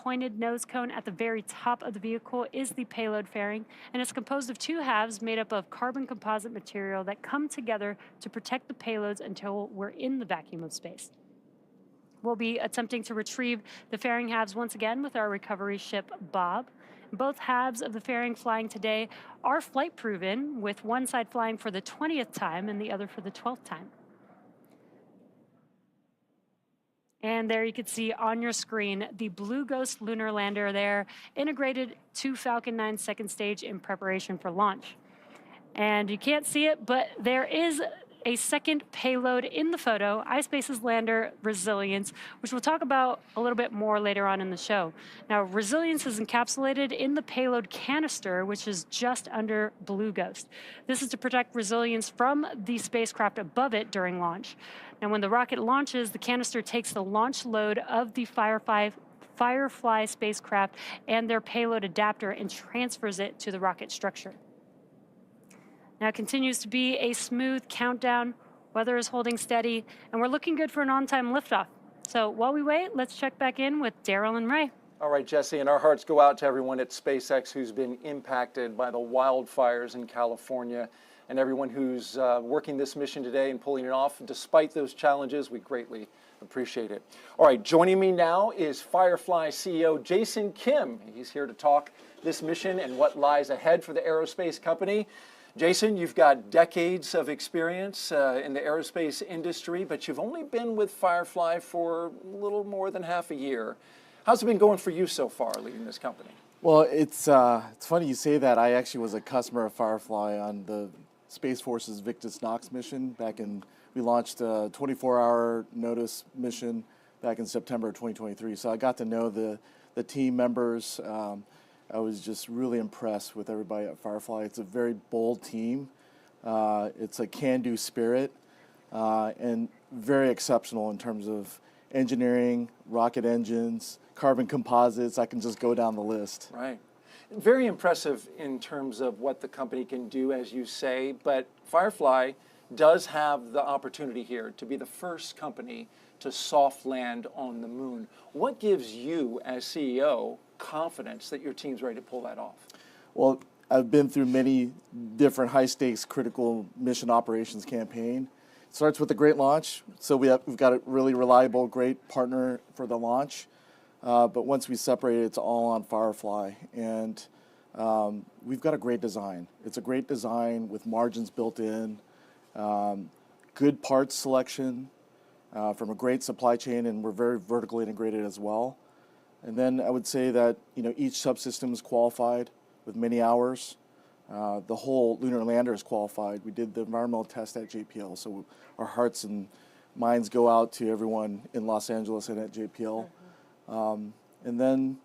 pointed nose cone at the very top of the vehicle is the payload fairing, and it's composed of two halves made up of carbon composite material that come together to protect the payloads until we're in the vacuum of space. We'll be attempting to retrieve the fairing halves once again with our recovery ship, Bob. Both halves of the fairing flying today are flight proven, with one side flying for the 20th time and the other for the 12th time. And there you can see on your screen the Blue Ghost lunar lander there, integrated to Falcon 9 second stage in preparation for launch. And you can't see it, but there is a second payload in the photo, iSpace's lander Resilience, which we'll talk about a little bit more later on in the show. Now, Resilience is encapsulated in the payload canister, which is just under Blue Ghost. This is to protect Resilience from the spacecraft above it during launch. Now, when the rocket launches, the canister takes the launch load of the Firefly spacecraft and their payload adapter and transfers it to the rocket structure. Now it continues to be a smooth countdown. Weather is holding steady, and we're looking good for an on-time liftoff. So while we wait, let's check back in with Daryl and Ray. All right, Jesse, and our hearts go out to everyone at SpaceX who's been impacted by the wildfires in California, and everyone who's working this mission today and pulling it off. Despite those challenges, we greatly appreciate it. All right, joining me now is Firefly CEO Jason Kim. He's here to talk this mission and what lies ahead for the aerospace company. Jason, you've got decades of experience in the aerospace industry, but you've only been with Firefly for a little more than half a year. How's it been going for you so far, leading this company? Well, it's funny you say that. I actually was a customer of Firefly on the Space Force's Victus Nox mission we launched a 24-hour notice mission back in September of 2023. So I got to know the team members. I was just really impressed with everybody at Firefly. It's a very bold team. It's a can-do spirit, and very exceptional in terms of engineering, rocket engines, carbon composites. I can just go down the list. Right. Very impressive in terms of what the company can do, as you say, but Firefly does have the opportunity here to be the first company to soft land on the moon. What gives you, as CEO, confidence that your team's ready to pull that off? Well, I've been through many different high-stakes critical mission operations campaign. It starts with a great launch, so we've got a really reliable, great partner for the launch. But once we separate it, it's all on Firefly, and we've got a great design. It's a great design with margins built in, good parts selection from a great supply chain, and we're very vertically integrated as well. And then I would say that each subsystem is qualified with many hours. The whole lunar lander is qualified. We did the environmental test at JPL, so our hearts and minds go out to everyone in Los Angeles and at JPL. And then,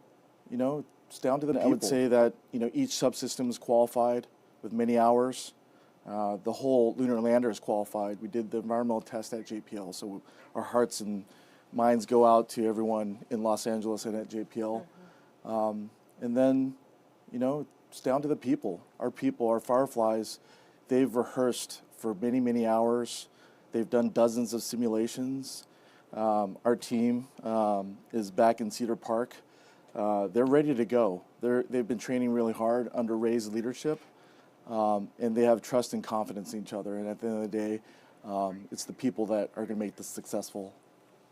it's down to the people. I would say that each subsystem is qualified with many hours. The whole lunar lander is qualified. We did the environmental test at JPL, so our hearts and minds go out to everyone in Los Angeles and at JPL. And then, it's down to the people. Our Fireflies, they've rehearsed for many, many hours. They've done dozens of simulations. Our team is back in Cedar Park. They're ready to go. They've been training really hard under Ray's leadership, and they have trust and confidence in each other. And at the end of the day, it's the people that are going to make this successful.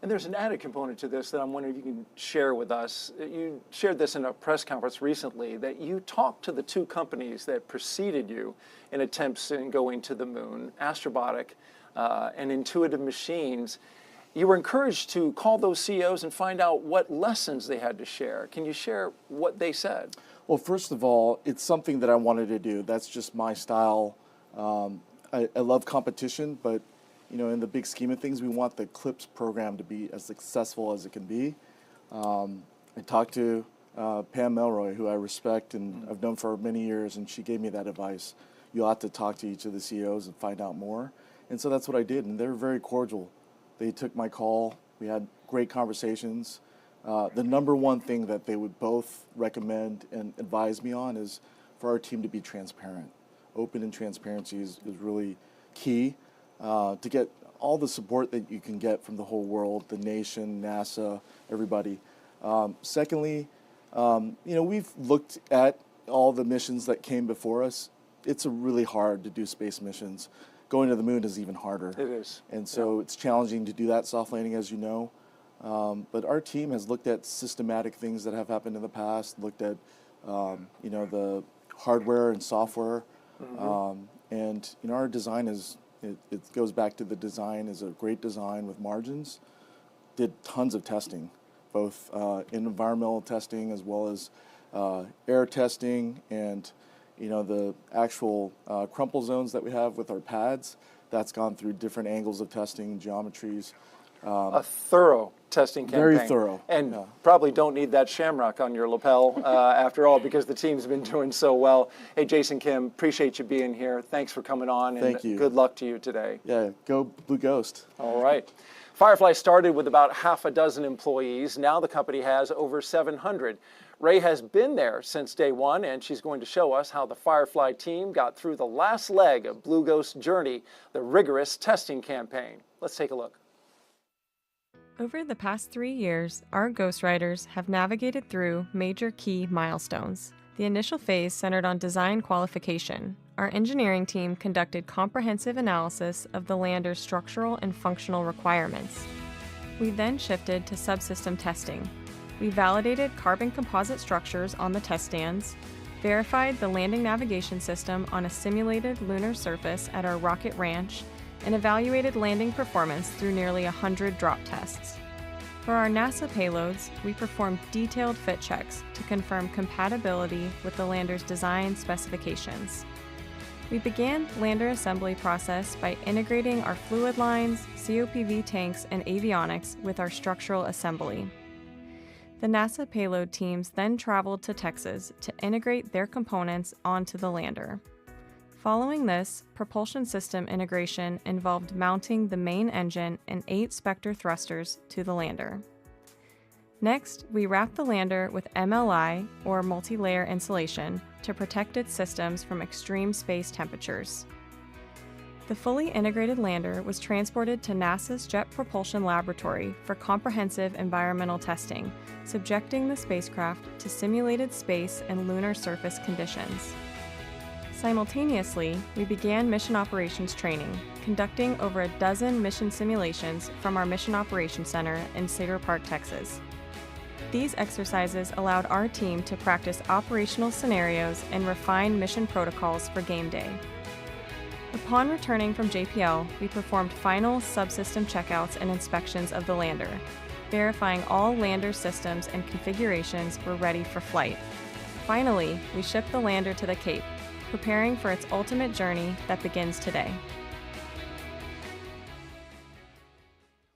And there's an added component to this that I'm wondering if you can share with us. You shared this in a press conference recently, that you talked to the two companies that preceded you in attempts in going to the moon, Astrobotic and Intuitive Machines. You were encouraged to call those CEOs and find out what lessons they had to share. Can you share what they said? Well, first of all, it's something that I wanted to do. That's just my style. I love competition, but in the big scheme of things, we want the CLIPS program to be as successful as it can be. I talked to Pam Melroy, who I respect and I've known for many years, and she gave me that advice. You ought to talk to each of the CEOs and find out more. And so that's what I did, and they were very cordial. They took my call. We had great conversations. The number one thing that they would both recommend and advise me on is for our team to be transparent. Open and transparency is really key to get all the support that you can get from the whole world, the nation, NASA, everybody. Secondly, We've looked at all the missions that came before us. It's really hard to do space missions. Going to the moon is even harder. It is. And so it's challenging to do that soft landing, as you know. But our team has looked at systematic things that have happened in the past, looked at, the hardware and software. Our design it goes back to the design is a great design with margins. Did tons of testing, both in environmental testing as well as air testing, and the actual crumple zones that we have with our pads. That's gone through different angles of testing, geometries. A thorough testing campaign. Very thorough. And probably don't need that shamrock on your lapel after all, because the team's been doing so well. Hey, Jason Kim, appreciate you being here. Thanks for coming on. Thank you. Good luck to you today. Yeah, go Blue Ghost. All right. Firefly started with about half a dozen employees. Now the company has over 700. Ray has been there since day one, and she's going to show us how the Firefly team got through the last leg of Blue Ghost's journey, the rigorous testing campaign. Let's take a look. Over the past 3 years, our ghostwriters have navigated through major key milestones. The initial phase centered on design qualification. Our engineering team conducted comprehensive analysis of the lander's structural and functional requirements. We then shifted to subsystem testing. We validated carbon composite structures on the test stands, verified the landing navigation system on a simulated lunar surface at our rocket ranch, and evaluated landing performance through nearly 100 drop tests. For our NASA payloads, we performed detailed fit checks to confirm compatibility with the lander's design specifications. We began lander assembly process by integrating our fluid lines, COPV tanks, and avionics with our structural assembly. The NASA payload teams then traveled to Texas to integrate their components onto the lander. Following this, propulsion system integration involved mounting the main engine and 8 Spectre thrusters to the lander. Next, we wrapped the lander with MLI, or multi-layer insulation, to protect its systems from extreme space temperatures. The fully integrated lander was transported to NASA's Jet Propulsion Laboratory for comprehensive environmental testing, subjecting the spacecraft to simulated space and lunar surface conditions. Simultaneously, we began mission operations training, conducting over a dozen mission simulations from our Mission Operations Center in Cedar Park, Texas. These exercises allowed our team to practice operational scenarios and refine mission protocols for game day. Upon returning from JPL, we performed final subsystem checkouts and inspections of the lander, verifying all lander systems and configurations were ready for flight. Finally, we shipped the lander to the Cape, preparing for its ultimate journey that begins today.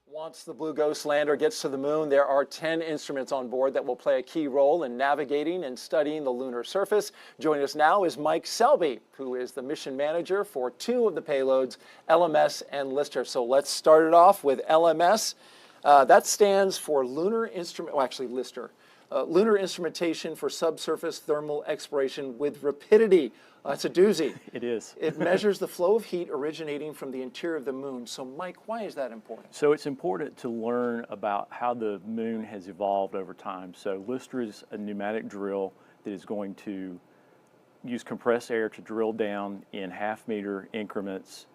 Once the Blue Ghost lander gets to the moon, there are 10 instruments on board that will play a key role in navigating and studying the lunar surface. Joining us now is Mike Selby, who is the mission manager for 2 of the payloads, LMS and Lister. So let's start it off with LMS. That stands for Lunar Instrument, well, actually Lister. Lunar Instrumentation for Subsurface Thermal Exploration with Rapidity. That's a doozy. It is. It measures the flow of heat originating from the interior of the moon. So, Mike, why is that important? So it's important to learn about how the moon has evolved over time. So Lister is a pneumatic drill that is going to use compressed air to drill down in half-meter increments,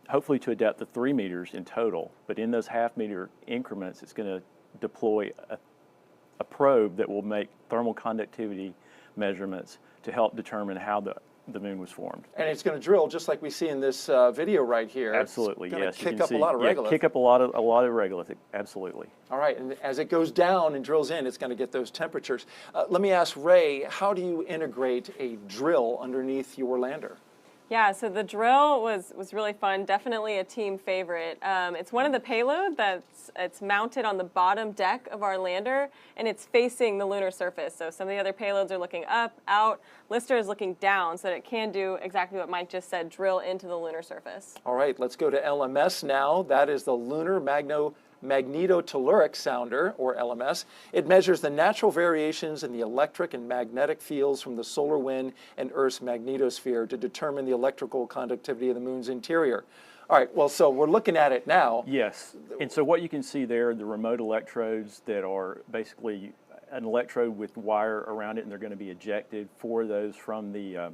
hopefully to a depth of 3 meters in total. But in those half-meter increments, it's going to deploy a probe that will make thermal conductivity measurements to help determine how the moon was formed. And it's going to drill just like we see in this video right here. Absolutely, it's yes. Kick up a lot of regolith. Kick up a lot of regolith, absolutely. All right, and as it goes down and drills in, it's going to get those temperatures. Let me ask Ray, how do you integrate a drill underneath your lander? Yeah, so the drill was really fun. Definitely a team favorite. It's one of the payload it's mounted on the bottom deck of our lander, and it's facing the lunar surface. So some of the other payloads are looking up, out. Lister is looking down, so that it can do exactly what Mike just said, drill into the lunar surface. All right, let's go to LMS now. That is the Lunar Magnetotelluric Sounder, or LMS. It measures the natural variations in the electric and magnetic fields from the solar wind and Earth's magnetosphere to determine the electrical conductivity of the moon's interior. All right, well, so we're looking at it now. Yes, and so what you can see there are the remote electrodes that are basically an electrode with wire around it, and they're going to be ejected 4 of those from the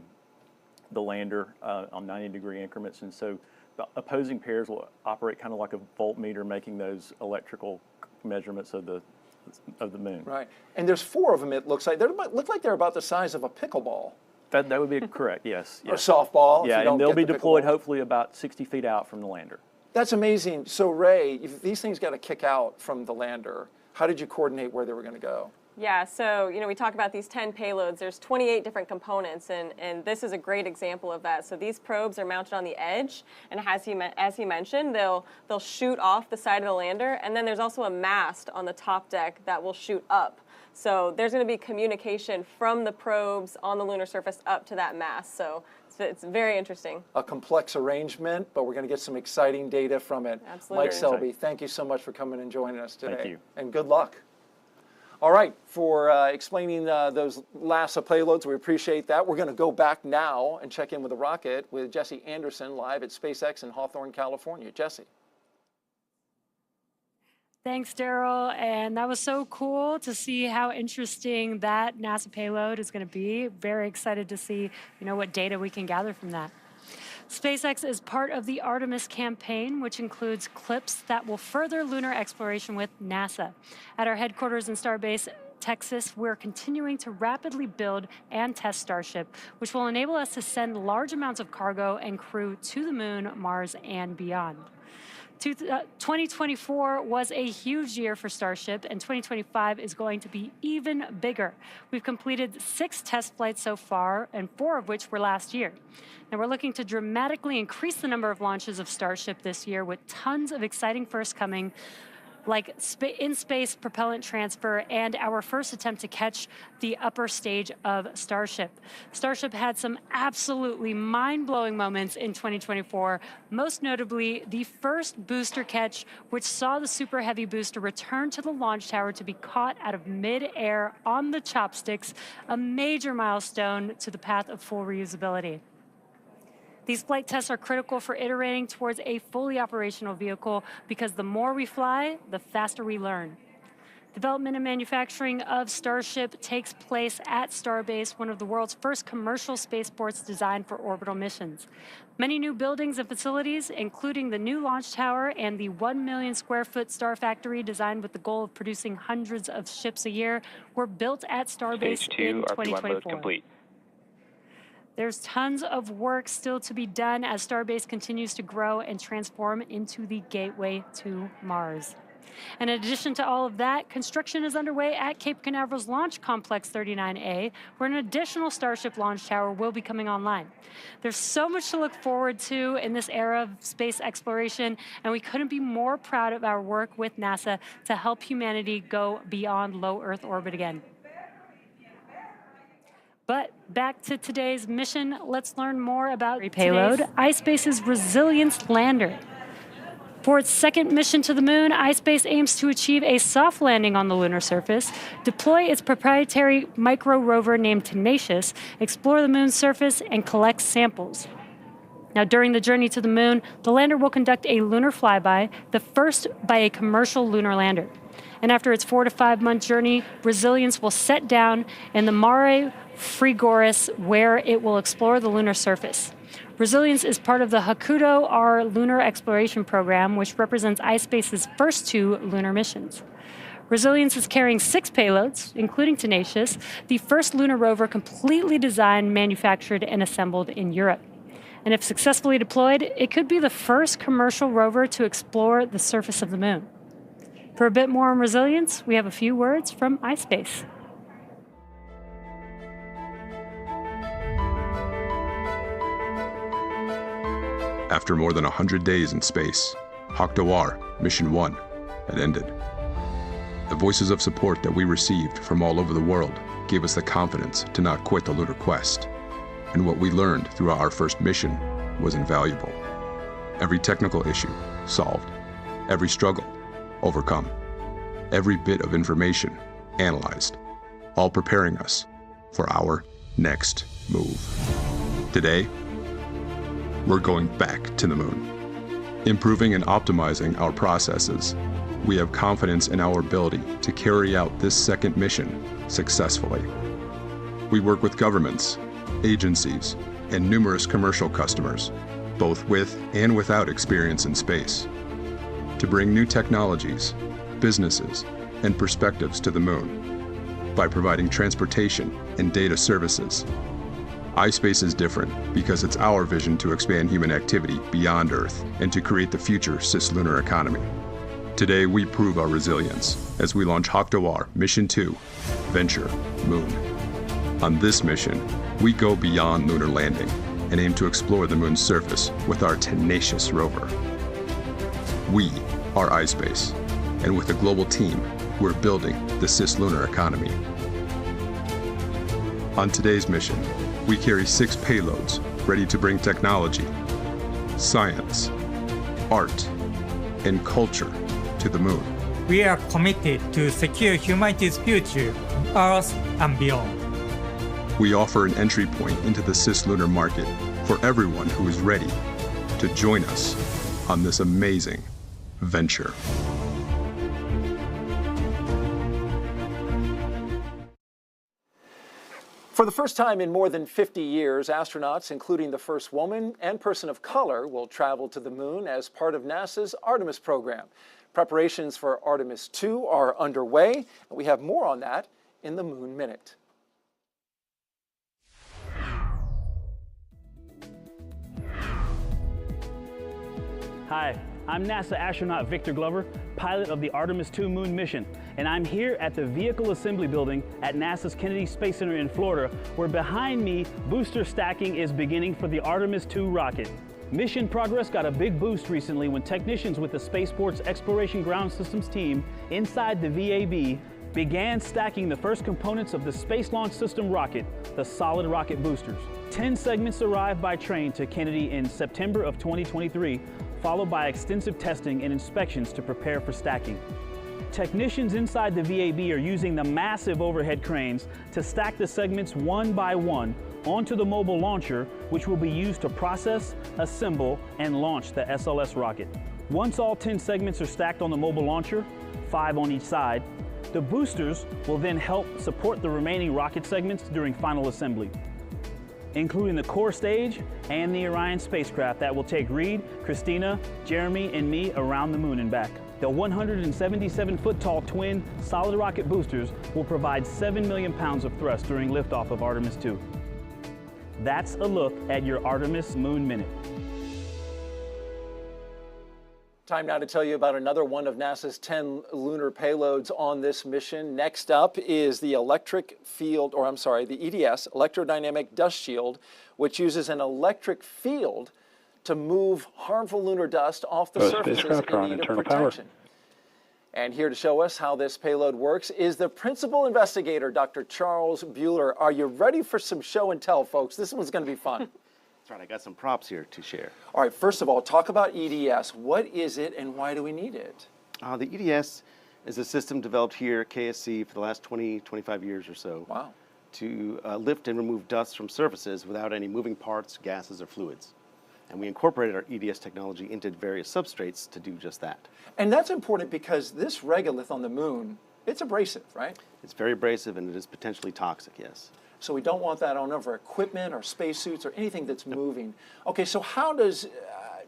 lander on 90-degree increments. And so the opposing pairs will operate kind of like a voltmeter, making those electrical measurements of the moon. Right. And there's 4 of them, it looks like. They look like they're about the size of a pickleball. That would be correct, yes. Or softball. Yeah, if you don't and they'll get be the deployed pickleball. hopefully about 60 feet out from the lander. That's amazing. So Ray, if these things got to kick out from the lander, how did you coordinate where they were going to go? Yeah, so we talk about these 10 payloads. There's 28 different components, and this is a great example of that. So these probes are mounted on the edge, and as he mentioned, they'll shoot off the side of the lander, and then there's also a mast on the top deck that will shoot up. So there's going to be communication from the probes on the lunar surface up to that mast. So it's very interesting. A complex arrangement, but we're going to get some exciting data from it. Absolutely. Mike Selby, thank you so much for coming and joining us today. Thank you. And good luck. All right, for explaining those NASA payloads, we appreciate that. We're going to go back now and check in with the rocket with Jesse Anderson live at SpaceX in Hawthorne, California. Jesse. Thanks, Daryl. And that was so cool to see how interesting that NASA payload is going to be. Very excited to see, what data we can gather from that. SpaceX is part of the Artemis campaign, which includes clips that will further lunar exploration with NASA. At our headquarters in Starbase, Texas, we're continuing to rapidly build and test Starship, which will enable us to send large amounts of cargo and crew to the moon, Mars, and beyond. 2024 was a huge year for Starship, and 2025 is going to be even bigger. We've completed 6 test flights so far, and 4 of which were last year. And we're looking to dramatically increase the number of launches of Starship this year with tons of exciting firsts coming, like in-space propellant transfer and our first attempt to catch the upper stage of Starship. Starship had some absolutely mind-blowing moments in 2024, most notably the first booster catch, which saw the Super Heavy booster return to the launch tower to be caught out of mid-air on the chopsticks, a major milestone to the path of full reusability. These flight tests are critical for iterating towards a fully operational vehicle because the more we fly, the faster we learn. Development and manufacturing of Starship takes place at Starbase, one of the world's first commercial spaceports designed for orbital missions. Many new buildings and facilities, including the new launch tower and the 1 million square foot Star Factory designed with the goal of producing hundreds of ships a year, were built at Starbase in 2024. Complete. There's tons of work still to be done as Starbase continues to grow and transform into the gateway to Mars. And in addition to all of that, construction is underway at Cape Canaveral's Launch Complex 39A, where an additional Starship launch tower will be coming online. There's so much to look forward to in this era of space exploration, and we couldn't be more proud of our work with NASA to help humanity go beyond low Earth orbit again. But back to today's mission, let's learn more about payload, iSpace's Resilience lander. For its second mission to the moon, iSpace aims to achieve a soft landing on the lunar surface, deploy its proprietary micro rover named Tenacious, explore the moon's surface, and collect samples. Now, during the journey to the moon, the lander will conduct a lunar flyby, the first by a commercial lunar lander. And after its 4 to 5 month journey, Resilience will set down in the Mare Frigoris, where it will explore the lunar surface. Resilience is part of the Hakuto R lunar exploration program, which represents iSpace's first 2 lunar missions. Resilience is carrying 6 payloads, including Tenacious, the first lunar rover completely designed, manufactured, and assembled in Europe. And if successfully deployed, it could be the first commercial rover to explore the surface of the moon. For a bit more on Resilience, we have a few words from iSpace. After more than 100 days in space, Hakuto Mission 1 had ended. The voices of support that we received from all over the world gave us the confidence to not quit the lunar quest. And what we learned throughout our first mission was invaluable. Every technical issue solved, every struggle overcome, every bit of information analyzed, all preparing us for our next move. Today, we're going back to the moon, improving and optimizing our processes, we have confidence in our ability to carry out this second mission successfully. We work with governments, agencies, and numerous commercial customers, both with and without experience in space, to bring new technologies, businesses, and perspectives to the moon by providing transportation and data services. iSpace is different because it's our vision to expand human activity beyond Earth and to create the future cislunar economy. Today, we prove our resilience as we launch Haktawar Mission 2, Venture Moon. On this mission, we go beyond lunar landing and aim to explore the moon's surface with our tenacious rover. We are iSpace, and with a global team, we're building the cislunar economy. On today's mission, we carry 6 payloads ready to bring technology, science, art, and culture to the moon. We are committed to secure humanity's future, Earth and beyond. We offer an entry point into the cislunar market for everyone who is ready to join us on this amazing venture. For the first time in more than 50 years, astronauts, including the first woman and person of color, will travel to the moon as part of NASA's Artemis program. Preparations for Artemis 2 are underway, and we have more on that in the Moon Minute. Hi, I'm NASA astronaut Victor Glover, pilot of the Artemis 2 moon mission, and I'm here at the Vehicle Assembly Building at NASA's Kennedy Space Center in Florida, where behind me, booster stacking is beginning for the Artemis 2 rocket. Mission progress got a big boost recently when technicians with the Spaceport's Exploration Ground Systems team inside the VAB began stacking the first components of the Space Launch System rocket, the solid rocket boosters. 10 segments arrived by train to Kennedy in September of 2023, followed by extensive testing and inspections to prepare for stacking. Technicians inside the VAB are using the massive overhead cranes to stack the segments one by one onto the mobile launcher, which will be used to process, assemble, and launch the SLS rocket. Once all 10 segments are stacked on the mobile launcher, 5 on each side, the boosters will then help support the remaining rocket segments during final assembly, including the core stage and the Orion spacecraft that will take Reed, Christina, Jeremy, and me around the moon and back. The 177-foot-tall twin solid rocket boosters will provide 7 million pounds of thrust during liftoff of Artemis 2. That's a look at your Artemis Moon Minute. Time now to tell you about another one of NASA's 10 lunar payloads on this mission. Next up is the the EDS, Electrodynamic Dust Shield, which uses an electric field to move harmful lunar dust off the surfaces in need of protection. And here to show us how this payload works is the principal investigator, Dr. Charles Bueller. Are you ready for some show and tell, folks? This one's going to be fun. That's right, I got some props here to share. All right, first of all, talk about EDS. What is it and why do we need it? The EDS is a system developed here at KSC for the last 25 years or so. Wow. To lift and remove dust from surfaces without any moving parts, gases, or fluids. And we incorporated our EDS technology into various substrates to do just that. And that's important because this regolith on the moon, it's abrasive, right? It's very abrasive and it is potentially toxic, yes. So we don't want that on our equipment or spacesuits or anything that's moving. Okay, so how does,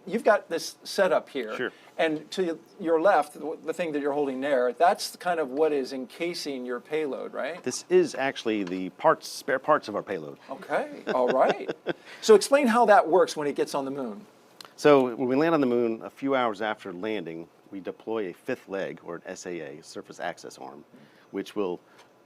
you've got this setup here. Sure. And to your left, the thing that you're holding there, that's kind of what is encasing your payload, right? This is actually the spare parts of our payload. Okay, all right. So explain how that works when it gets on the moon. So when we land on the moon, a few hours after landing, we deploy a fifth leg, or an SAA, Surface Access Arm, which will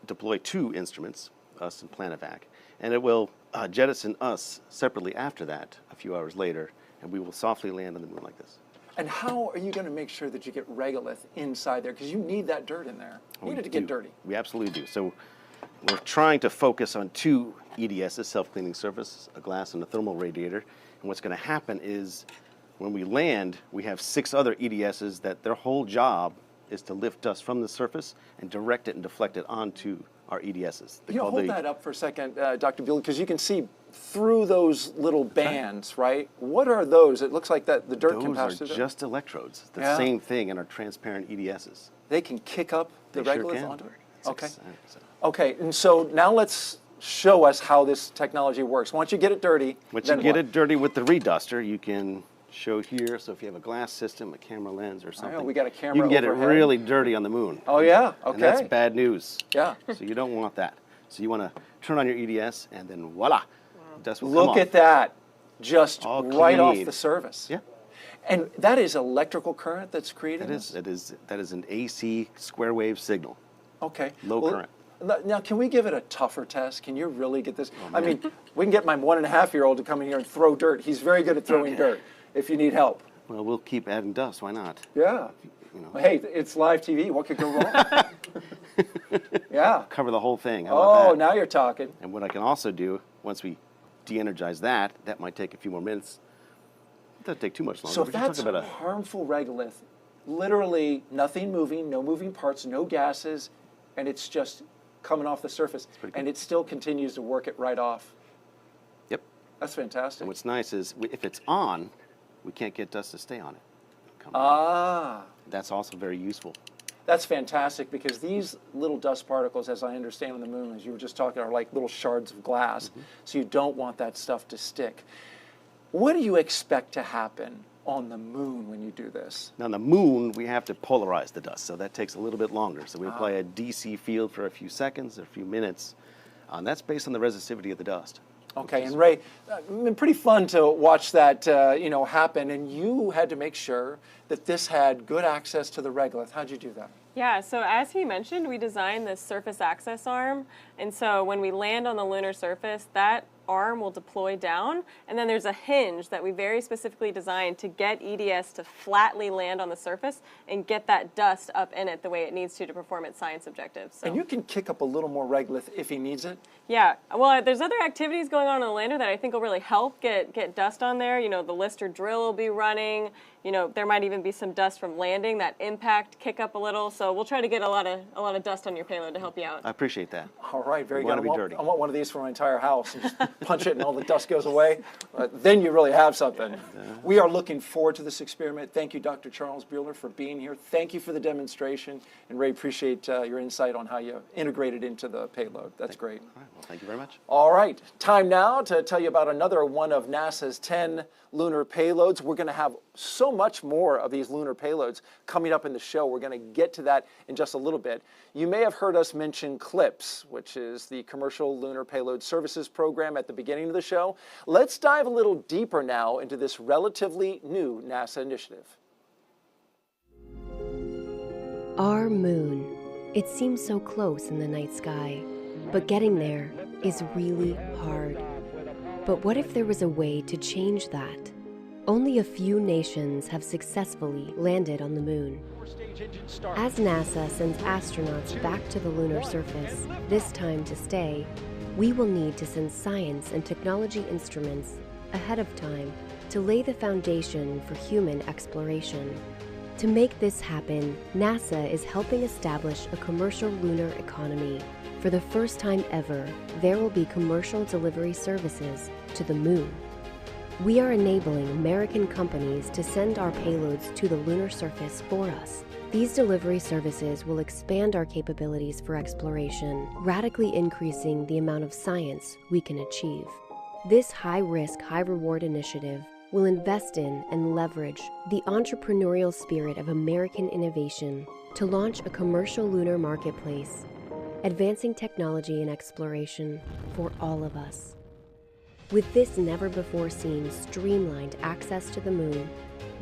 deploy 2 instruments, us and PlanetVac, and it will jettison us separately after that, a few hours later, and we will softly land on the moon like this. And how are you going to make sure that you get regolith inside there? Because you need that dirt in there. You need it to get dirty. We absolutely do. So we're trying to focus on 2 EDSs, self-cleaning surface, a glass and a thermal radiator. And what's going to happen is when we land, we have 6 other EDSs that their whole job is to lift dust from the surface and direct it and deflect it onto our EDSs. Hold that up for a second, Dr. Bueller, because you can see through those little bands, right? What are those? It looks like that the dirt can pass Those through are them. just electrodes. The Yeah. same thing in our transparent EDSs. They can kick up the They sure regolith can. onto it. It's Okay. exciting, so. Okay, and so now let's show us how this technology works. Once you get it dirty, Once then you get what? it dirty with the reduster, you can show here. So if you have a glass system, a camera lens, or something, we got a camera you can get overhead. it really dirty on the moon. Oh yeah, okay. And that's bad news. Yeah. So you don't want that. So you want to turn on your EDS, and then voila, dust will come Look off. at that, just All right off clean. the surface. Yeah. And that is electrical current that's creating this? That is an AC square wave signal. Okay. Low current. Now, can we give it a tougher test? Can you really get this? Oh, I mean, we can get my 1.5-year-old to come in here and throw dirt. He's very good at throwing dirt if you need help. Well, we'll keep adding dust. Why not? Yeah. You know, Hey, it's live TV. What could go wrong? Yeah. cover the whole thing. How about Oh, that? now you're talking. And what I can also do, once we de-energize that, that might take a few more minutes. It doesn't take too much longer. So if We can talk that's about harmful regolith, literally nothing moving, no moving parts, no gases, and it's just coming off the surface, pretty cool. and it still continues to work it right off. Yep. That's fantastic. And what's nice is if it's on, we can't get dust to stay on it. Come on. Ah, That's also very useful. that's fantastic because these little dust particles, as I understand on the moon, as you were just talking, are like little shards of glass. So you don't want that stuff to stick. What do you expect to happen on the moon when you do this? Now on the moon, we have to polarize the dust, so that takes a little bit longer. So we apply a DC field for a few seconds, a few minutes. And that's based on the resistivity of the dust. Okay, and Ray, it's been pretty fun to watch that happen, and you had to make sure that this had good access to the regolith. How'd you do that? Yeah, so as he mentioned, we designed this surface access arm, and so when we land on the lunar surface, that arm will deploy down, and then there's a hinge that we very specifically designed to get EDS to flatly land on the surface and get that dust up in it the way it needs to perform its science objectives. So. And you can kick up a little more regolith if he needs it? Yeah, well, there's other activities going on the lander that I think will really help get dust on there. You know, the Lister drill will be running. You know, there might even be some dust from landing, that impact kick up a little. So we'll try to get a lot of dust on your payload to help you out. I appreciate that. All right, very We good. wanna be dirty. I want one of these for my entire house. And just punch it and all the dust goes away. Then you really have something. We are looking forward to this experiment. Thank you, Dr. Charles Buehler, for being here. Thank you for the demonstration. And Ray, appreciate your insight on how you integrated into the payload. That's great. All right, well, thank you very much. All right, time now to tell you about another one of NASA's 10 lunar payloads. We're going to have so much more of these lunar payloads coming up in the show. We're going to get to that in just a little bit. You may have heard us mention CLPS, which is the Commercial Lunar Payload Services Program at the beginning of the show. Let's dive a little deeper now into this relatively new NASA initiative. Our moon. It seems so close in the night sky, but getting there is really hard. But what if there was a way to change that? Only a few nations have successfully landed on the moon. As NASA sends astronauts back to the lunar surface, this time to stay, we will need to send science and technology instruments ahead of time to lay the foundation for human exploration. To make this happen, NASA is helping establish a commercial lunar economy. For the first time ever, there will be commercial delivery services to the moon. We are enabling American companies to send our payloads to the lunar surface for us. These delivery services will expand our capabilities for exploration, radically increasing the amount of science we can achieve. This high-risk, high-reward initiative will invest in and leverage the entrepreneurial spirit of American innovation to launch a commercial lunar marketplace, advancing technology and exploration for all of us. With this never-before-seen streamlined access to the moon,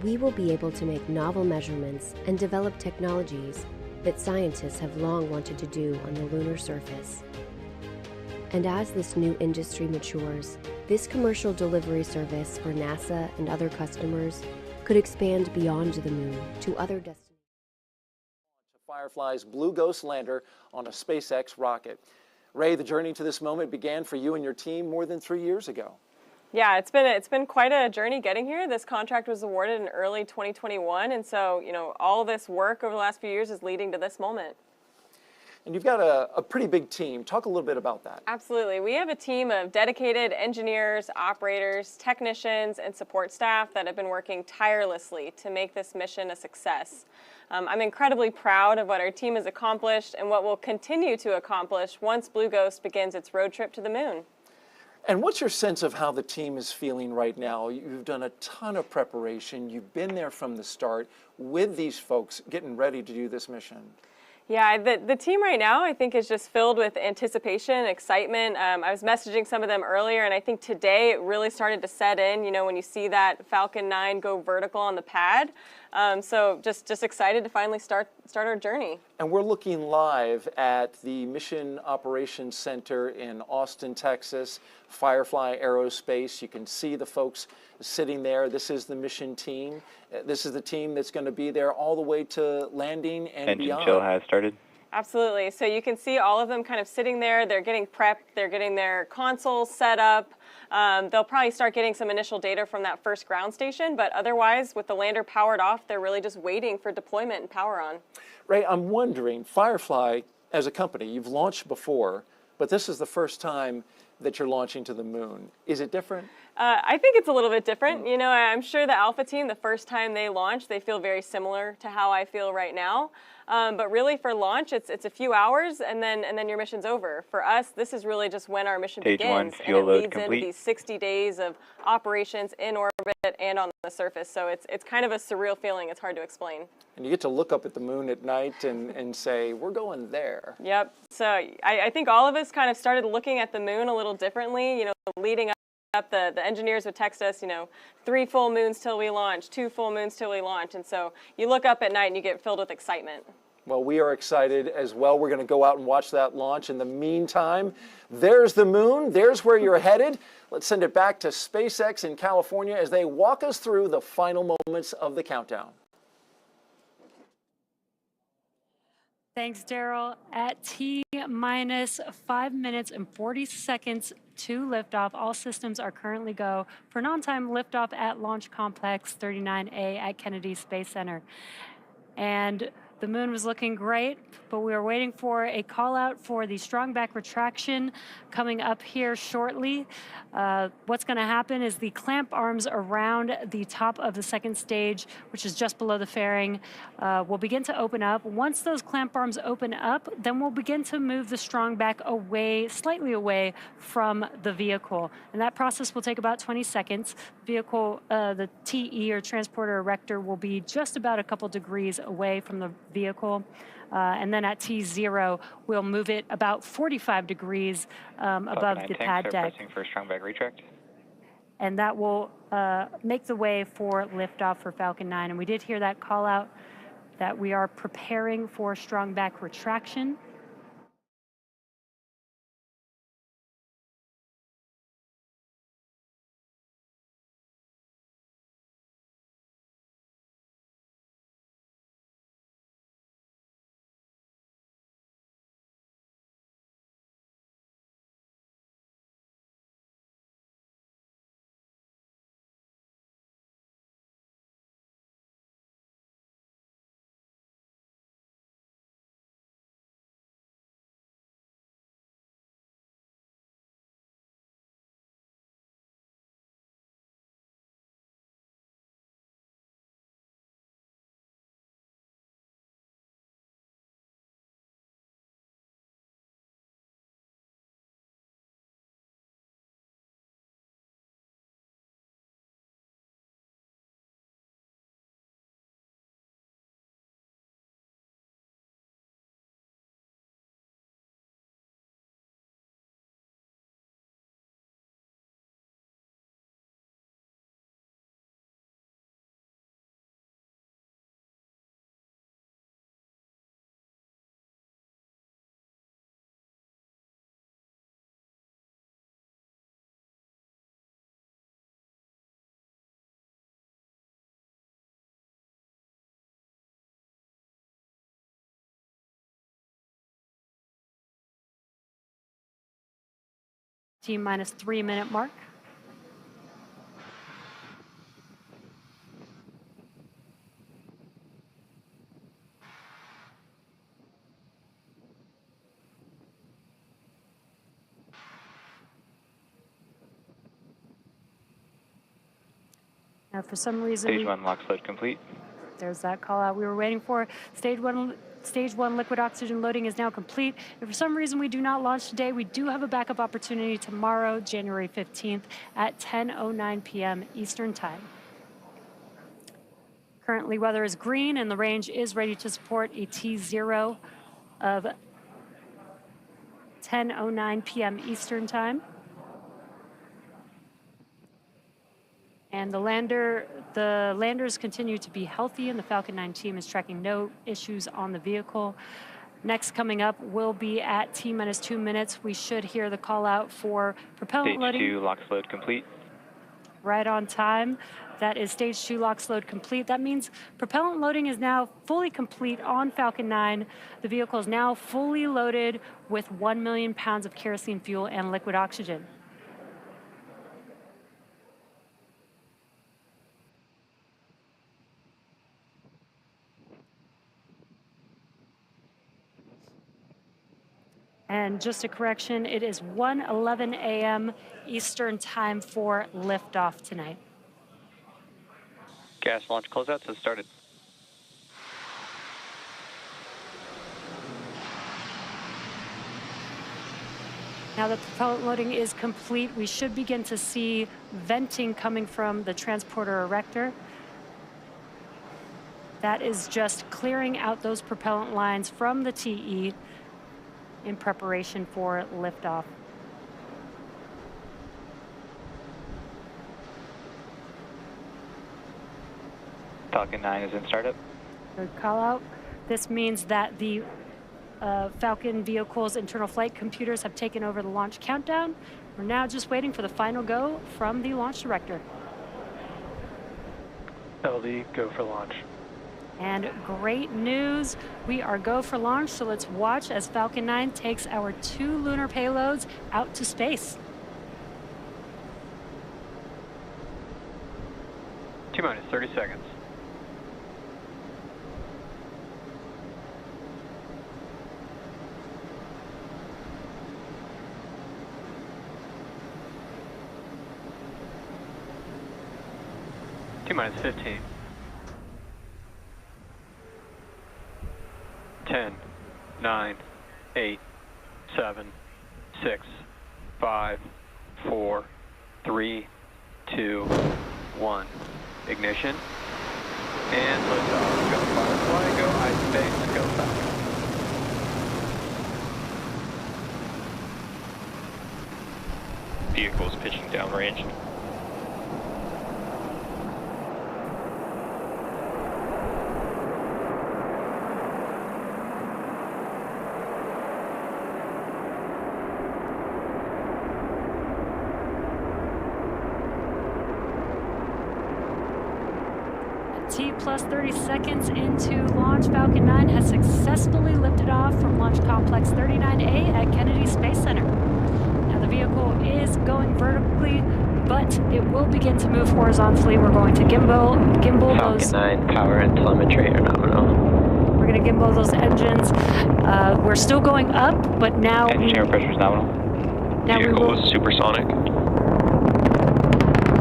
we will be able to make novel measurements and develop technologies that scientists have long wanted to do on the lunar surface. And as this new industry matures, this commercial delivery service for NASA and other customers could expand beyond the moon to other destinations. Firefly's Blue Ghost lander on a SpaceX rocket. Ray, the journey to this moment began for you and your team more than 3 years ago. Yeah, it's been quite a journey getting here. This contract was awarded in early 2021, and so all this work over the last few years is leading to this moment. And you've got a pretty big team. Talk a little bit about that. Absolutely. We have a team of dedicated engineers, operators, technicians, and support staff that have been working tirelessly to make this mission a success. I'm incredibly proud of what our team has accomplished and what we'll continue to accomplish once Blue Ghost begins its road trip to the moon. And what's your sense of how the team is feeling right now? You've done a ton of preparation. You've been there from the start with these folks getting ready to do this mission. Yeah, the team right now, I think, is just filled with anticipation, excitement. I was messaging some of them earlier, and I think today it really started to set in, you know, when you see that Falcon 9 go vertical on the pad. So just excited to finally start our journey. And we're looking live at the Mission Operations Center in Austin, Texas, Firefly Aerospace. You can see the folks sitting there. This is the mission team. This is the team that's going to be there all the way to landing and beyond. Engine chill has started. Absolutely. So you can see all of them kind of sitting there. They're getting prepped. They're getting their consoles set up. They'll probably start getting some initial data from that first ground station, but otherwise, with the lander powered off, they're really just waiting for deployment and power on. Ray, I'm wondering, Firefly, as a company, you've launched before, but this is the first time that you're launching to the moon. Is it different? I think it's a little bit different. You know, I'm sure the Alpha team, the first time they launch, they feel very similar to how I feel right now. But really, for launch, it's a few hours, and then your mission's over. For us, this is really just when our mission Stage begins, 1, fuel and it load leads complete. into these 60 days of operations in orbit and on the surface. So it's kind of a surreal feeling. It's hard to explain. And you get to look up at the moon at night and say, we're going there. Yep. So I think all of us kind of started looking at the moon a little differently. You know, leading up, the engineers would text us, you know, 3 full moons till we launch, 2 full moons till we launch. And so you look up at night and you get filled with excitement. Well, we are excited as well. We're going to go out and watch that launch. In the meantime, there's the moon. There's where you're headed. Let's send it back to SpaceX in California as they walk us through the final moments of the countdown. Thanks, Daryl. At T-minus 5 minutes and 40 seconds to liftoff, all systems are currently go for an on-time liftoff at Launch Complex 39A at Kennedy Space Center. And the moon was looking great, but we were waiting for a call out for the strong back retraction coming up here shortly. What's going to happen is the clamp arms around the top of the second stage, which is just below the fairing, will begin to open up. Once those clamp arms open up, then we'll begin to move the strong back away, slightly away from the vehicle. And that process will take about 20 seconds. Vehicle, the TE or transporter erector will be just about a couple degrees away from the vehicle. And then at T0, we'll move it about 45 degrees above the pad deck. Pressing for strong back retract. And that will make the way for liftoff for Falcon 9. And we did hear that call out that we are preparing for strong back retraction. T-minus 3 minute mark. Now, for some reason, Stage 1 LOX load complete. there's that call out we were waiting for. Stage one liquid oxygen loading is now complete. If for some reason we do not launch today, we do have a backup opportunity tomorrow, January 15th at 10:09 p.m. Eastern Time. Currently, weather is green and the range is ready to support a T0 of 10:09 p.m. Eastern Time. And the landers continue to be healthy, and the Falcon 9 team is tracking no issues on the vehicle. Next coming up will be at T-minus 2 minutes. We should hear the call out for propellant Stage loading. 2 LOX load complete. Right on time. That is stage 2 LOX load complete. That means propellant loading is now fully complete on Falcon 9. The vehicle is now fully loaded with 1 million pounds of kerosene fuel and liquid oxygen. And just a correction, it is 1:11 a.m. Eastern Time for liftoff tonight. Gas launch closeouts has started. Now that the propellant loading is complete, we should begin to see venting coming from the transporter erector. That is just clearing out those propellant lines from the TE in preparation for liftoff. Falcon 9 is in startup. Good call out. This means that the Falcon vehicle's internal flight computers have taken over the launch countdown. We're now just waiting for the final go from the launch director. LD, go for launch. And great news, we are go for launch, so let's watch as Falcon 9 takes our 2 lunar payloads out to space. T-minus 30 seconds. T-minus 15. 10, 9, 8, 7, 6, 5, 4, 3, 2, 1. Ignition. And liftoff. Go Firefly, go iSpace, go Falcon. Vehicles pitching downrange. T plus 30 seconds into launch, Falcon 9 has successfully lifted off from Launch Complex 39A at Kennedy Space Center. Now the vehicle is going vertically, but it will begin to move horizontally. We're going to gimbal those. Falcon 9 power and telemetry are nominal. We're going to gimbal those engines. We're still going up, but now Engine air pressure is nominal. Now we Vehicle will is supersonic.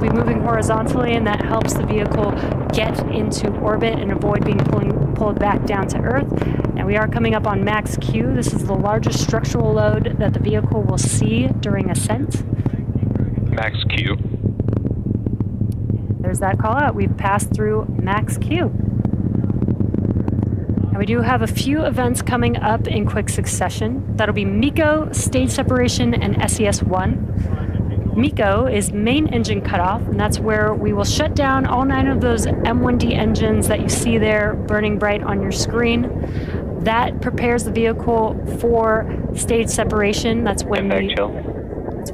be moving horizontally, and that helps the vehicle get into orbit and avoid being pulled back down to Earth. And we are coming up on max Q. This is the largest structural load that the vehicle will see during ascent. Max Q. There's that call out. We've passed through max Q. And we do have a few events coming up in quick succession. That'll be MECO, stage separation, and SES-1. MECO is main engine cutoff, and that's where we will shut down all 9 of those M1D engines that you see there burning bright on your screen. That prepares the vehicle for stage separation. That's when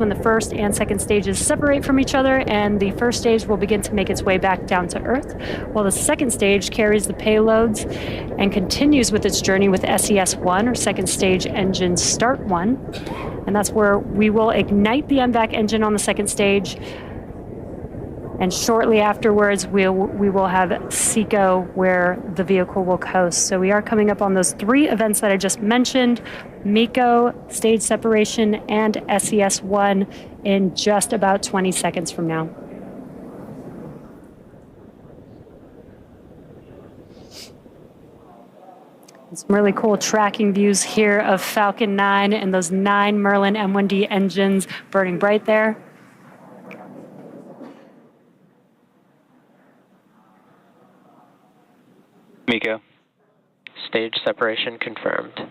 the first and second stages separate from each other, and the first stage will begin to make its way back down to Earth, while the second stage carries the payloads and continues with its journey with SES-1, or second stage engine start 1. And that's where we will ignite the MVAC engine on the second stage. And shortly afterwards, we will have SECO, where the vehicle will coast. So we are coming up on those 3 events that I just mentioned, MECO, stage separation, and SES-1 in just about 20 seconds from now. Some really cool tracking views here of Falcon 9 and those 9 Merlin M1D engines burning bright there. Miko, stage separation confirmed.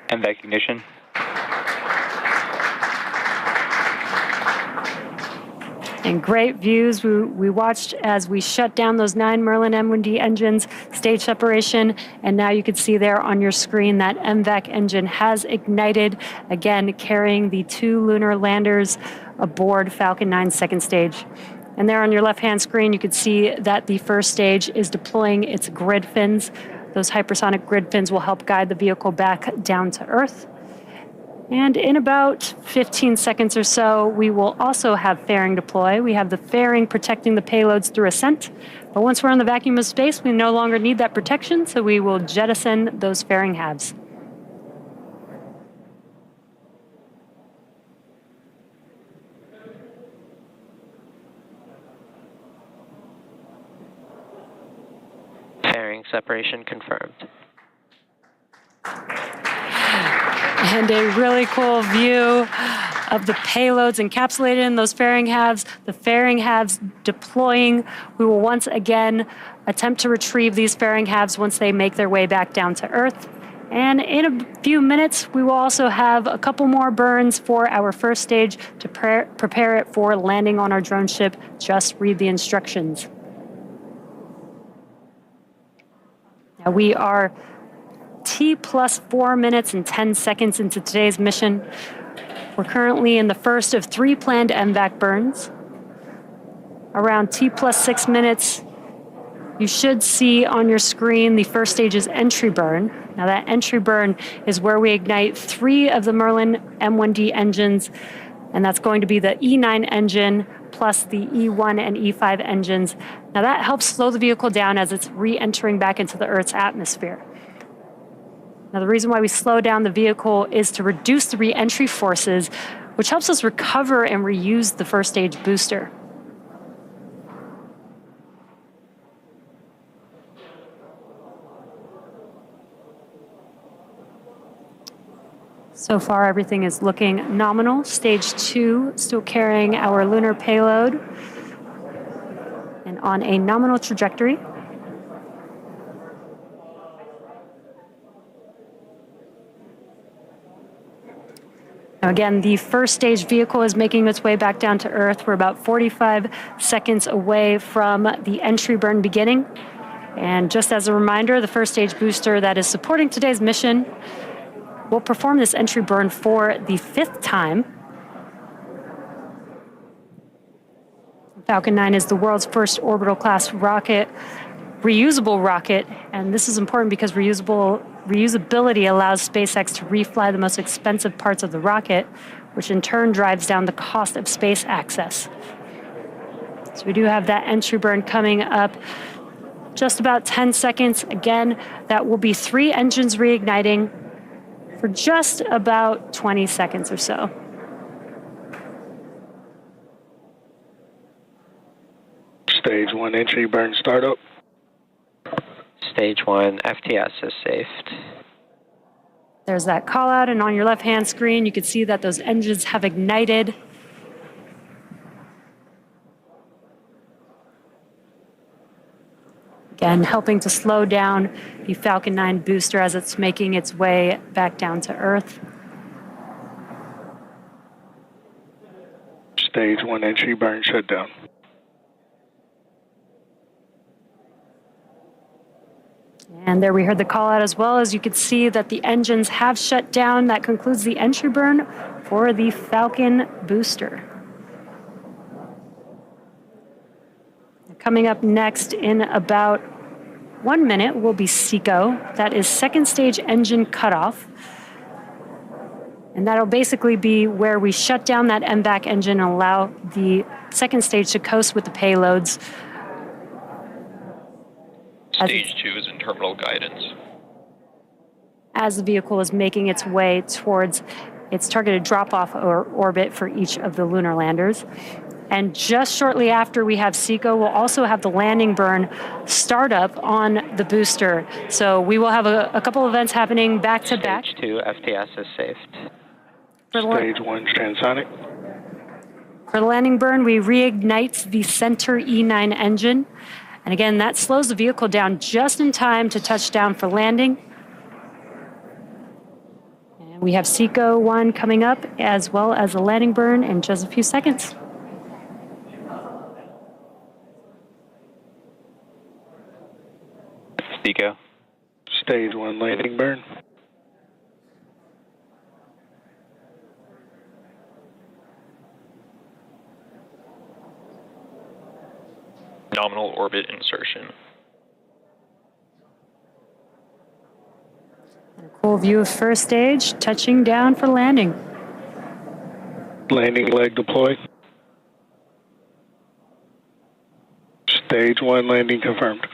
MVAC ignition. And great views. We watched as we shut down those 9 Merlin M1D engines, stage separation, and now you can see there on your screen that MVAC engine has ignited, again carrying the 2 lunar landers aboard Falcon 9's second stage. And there on your left-hand screen, you can see that the first stage is deploying its grid fins. Those hypersonic grid fins will help guide the vehicle back down to Earth. And in about 15 seconds or so, we will also have fairing deploy. We have the fairing protecting the payloads through ascent. But once we're in the vacuum of space, we no longer need that protection, so we will jettison those fairing halves. Fairing separation confirmed. And a really cool view of the payloads encapsulated in those fairing halves, the fairing halves deploying. We will once again attempt to retrieve these fairing halves once they make their way back down to Earth. And in a few minutes, we will also have a couple more burns for our first stage to prepare it for landing on our drone ship. Just read the instructions. Now we are T plus 4 minutes and 10 seconds into today's mission. We're currently in the first of 3 planned MVAC burns. Around T plus 6 minutes, you should see on your screen the first stage's entry burn. Now that entry burn is where we ignite 3 of the Merlin M1D engines, and that's going to be the E9 engine plus the E1 and E5 engines. Now that helps slow the vehicle down as it's re-entering back into the Earth's atmosphere. Now, the reason why we slow down the vehicle is to reduce the re-entry forces, which helps us recover and reuse the first stage booster. So far, everything is looking nominal. Stage 2 still carrying our lunar payload and on a nominal trajectory. Now again, the first stage vehicle is making its way back down to Earth. We're about 45 seconds away from the entry burn beginning. And just as a reminder, the first stage booster that is supporting today's mission will perform this entry burn for the 5th time. Falcon 9 is the world's first orbital class rocket, reusable rocket, and this is important because reusability allows SpaceX to refly the most expensive parts of the rocket, which in turn drives down the cost of space access. So we do have that entry burn coming up just about 10 seconds. Again, that will be 3 engines reigniting for just about 20 seconds or so. Stage 1 entry burn startup. Stage 1 FTS is saved. There's that call out, and on your left-hand screen, you can see that those engines have ignited. Again, helping to slow down the Falcon 9 booster as it's making its way back down to Earth. Stage 1 entry burn shutdown. And there we heard the call out as well. As you can see that the engines have shut down. That concludes the entry burn for the Falcon booster. Coming up next in about 1 minute will be SECO. That is second stage engine cutoff. And that'll basically be where we shut down that MVAC engine and allow the second stage to coast with the payloads. Stage 2 is in terminal guidance. As the vehicle is making its way towards its targeted drop-off or orbit for each of the lunar landers. And just shortly after we have SECO, we'll also have the landing burn startup on the booster. So we will have a couple events happening back to back. Stage 2 FTS is saved. Stage 1 transonic. For the landing burn, we reignite the center E9 engine. And again, that slows the vehicle down just in time to touch down for landing. And we have SECO 1 coming up, as well as the landing burn in just a few seconds. SECO. Stage 1 landing burn. Nominal orbit insertion. Cool view of first stage, touching down for landing. Landing leg deployed. Stage 1 landing confirmed.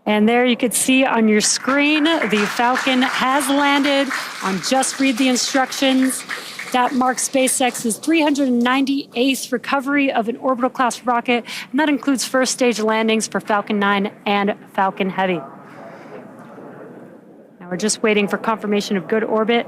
And there you can see on your screen, the Falcon has landed on Just Read the Instructions. That marks SpaceX's 398th recovery of an orbital class rocket, and that includes first stage landings for Falcon 9 and Falcon Heavy. Now we're just waiting for confirmation of good orbit.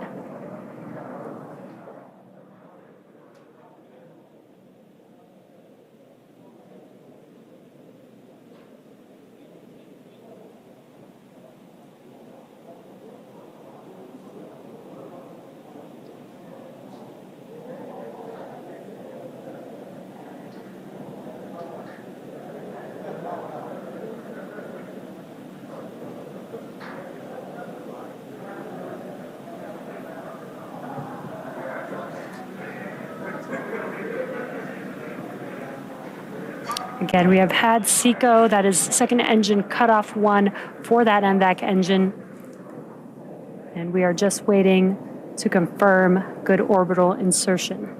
Again, we have had SECO, that is second engine cutoff 1 for that MVAC engine. And we are just waiting to confirm good orbital insertion.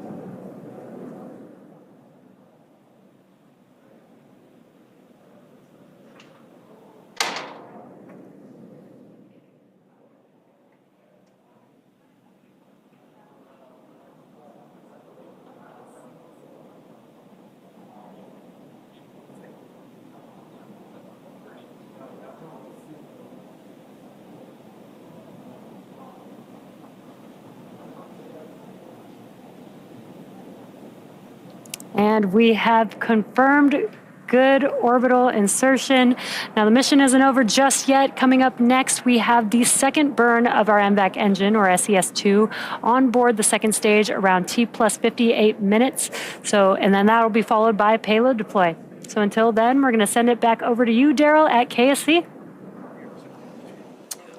And we have confirmed good orbital insertion. Now the mission isn't over just yet. Coming up next, we have the second burn of our MVAC engine, or SES-2, on board the second stage around T plus 58 minutes. And then that'll be followed by payload deploy. So until then, we're gonna send it back over to you, Daryl, at KSC.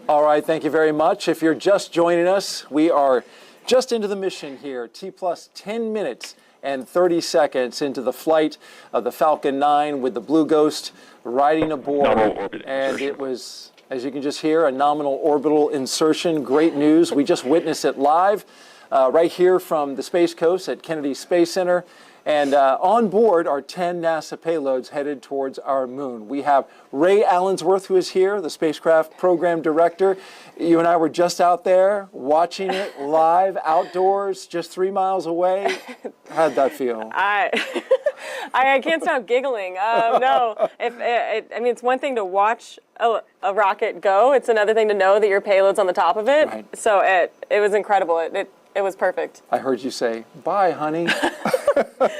All right, thank you very much. If you're just joining us, we are just into the mission here, T plus 10 minutes and 30 seconds into the flight of the Falcon 9 with the Blue Ghost riding aboard. And it was, as you can just hear, a nominal orbital insertion. Great news. We just witnessed it live right here from the Space Coast at Kennedy Space Center. And on board are 10 NASA payloads headed towards our moon. We have Ray Allensworth, who is here, the spacecraft program director. You and I were just out there watching it live, outdoors, just 3 miles away. How'd that feel? I can't stop giggling. No, I mean, it's one thing to watch a rocket go. It's another thing to know that your payload's on the top of it. Right. So it was incredible. It was perfect. I heard you say, "Bye, honey."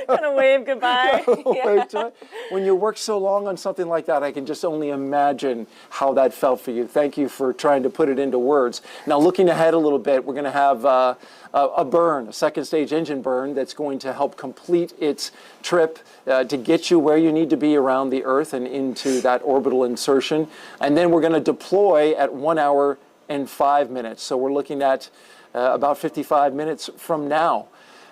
Kind of wave goodbye. Yeah. When you work so long on something like that, I can just only imagine how that felt for you. Thank you for trying to put it into words. Now, looking ahead a little bit, we're going to have a burn, a second stage engine burn that's going to help complete its trip to get you where you need to be around the Earth and into that orbital insertion. And then we're going to deploy at 1 hour and 5 minutes. So we're looking at about 55 minutes from now.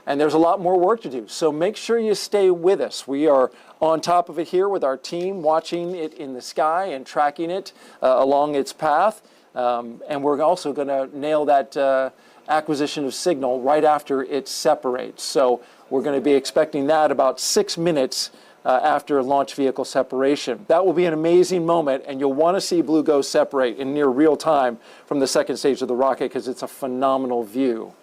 And there's a lot more work to do. So make sure you stay with us. We are on top of it here with our team, watching it in the sky and tracking it along its path. And we're also going to nail that acquisition of signal right after it separates. So we're going to be expecting that about 6 minutes after launch vehicle separation. That will be an amazing moment, and you'll want to see Blue Ghost separate in near real time from the second stage of the rocket because it's a phenomenal view.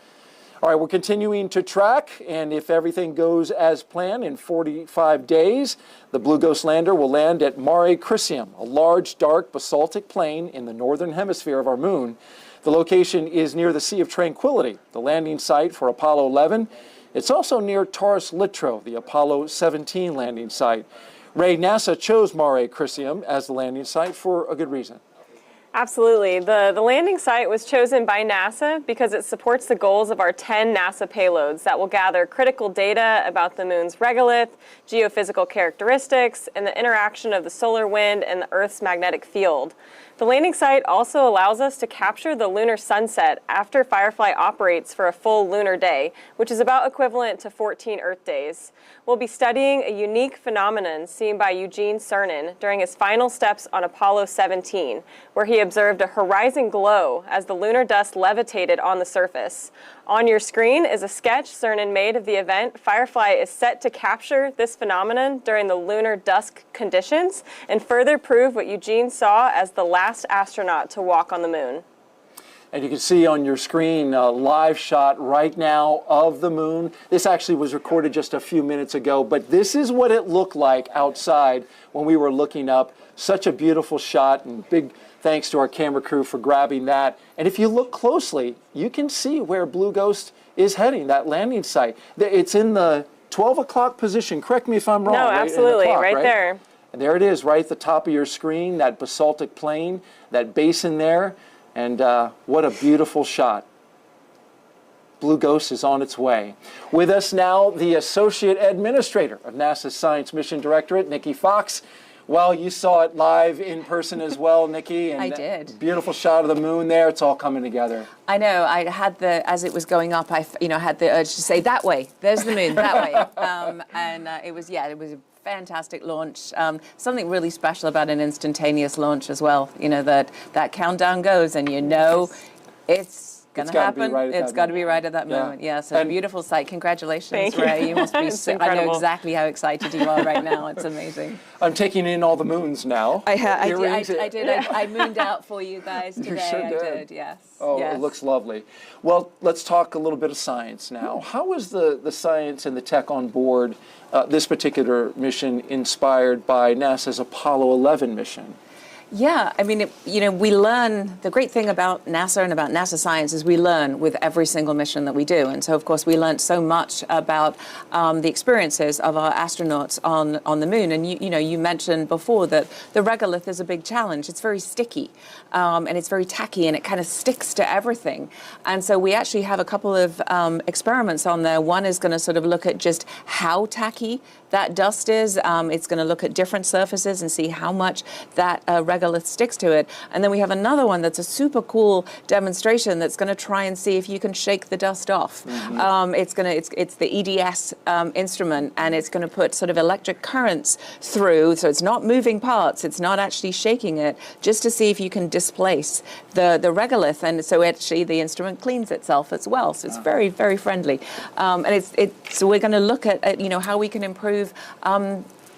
All right, we're continuing to track, and if everything goes as planned, in 45 days, the Blue Ghost lander will land at Mare Crisium, a large, dark basaltic plain in the northern hemisphere of our moon. The location is near the Sea of Tranquility, the landing site for Apollo 11. It's also near Taurus Littrow, the Apollo 17 landing site. Ray, NASA chose Mare Crisium as the landing site for a good reason. Absolutely. The landing site was chosen by NASA because it supports the goals of our 10 NASA payloads that will gather critical data about the moon's regolith, geophysical characteristics, and the interaction of the solar wind and the Earth's magnetic field. The landing site also allows us to capture the lunar sunset after Firefly operates for a full lunar day, which is about equivalent to 14 Earth days. We'll be studying a unique phenomenon seen by Eugene Cernan during his final steps on Apollo 17, where he observed a horizon glow as the lunar dust levitated on the surface. On your screen is a sketch Cernan made of the event. Firefly is set to capture this phenomenon during the lunar dusk conditions and further prove what Eugene saw as the last astronaut to walk on the moon. And you can see on your screen a live shot right now of the moon. This actually was recorded just a few minutes ago, but this is what it looked like outside when we were looking up. Such a beautiful shot, and big thanks to our camera crew for grabbing that. And if you look closely, you can see where Blue Ghost is heading, that landing site. It's in the 12 o'clock position. Correct me if I'm wrong. No, absolutely, right there. And there it is, right at the top of your screen, that basaltic plain, that basin there. And what a beautiful shot. Blue Ghost is on its way. With us now, the Associate Administrator of NASA's Science Mission Directorate, Nikki Fox. Well, you saw it live in person as well, Nikki. And I did. Beautiful shot of the moon there. It's all coming together. I know. I had as it was going up, I had the urge to say, that way, there's the moon, that way. It was a fantastic launch. Something really special about an instantaneous launch as well. You know, that countdown goes and it's going to happen. It's got to be right at that moment. Yeah, so a beautiful sight. Congratulations, Ray. You must be I know exactly how excited you are right now. It's amazing. I'm taking in all the moons now. I did. I mooned out for you guys today. You sure did. I did, yes. Oh, yes. It looks lovely. Well, let's talk a little bit of science now. How was the science and the tech on board this particular mission inspired by NASA's Apollo 11 mission? Yeah, I mean, we learn, the great thing about NASA and about NASA science is we learn with every single mission that we do. And so, of course, we learned so much about the experiences of our astronauts on the moon. And, you mentioned before that the regolith is a big challenge. It's very sticky and it's very tacky and it kind of sticks to everything. And so we actually have a couple of experiments on there. One is going to sort of look at just how tacky that dust is. It's going to look at different surfaces and see how much that regolith sticks to it. And then we have another one that's a super cool demonstration that's going to try and see if you can shake the dust off. Mm-hmm. It's the EDS instrument, and it's going to put sort of electric currents through, so it's not moving parts, it's not actually shaking it, just to see if you can displace the regolith. And so actually the instrument cleans itself as well. So it's very, very friendly. And so we're going to look at how we can improve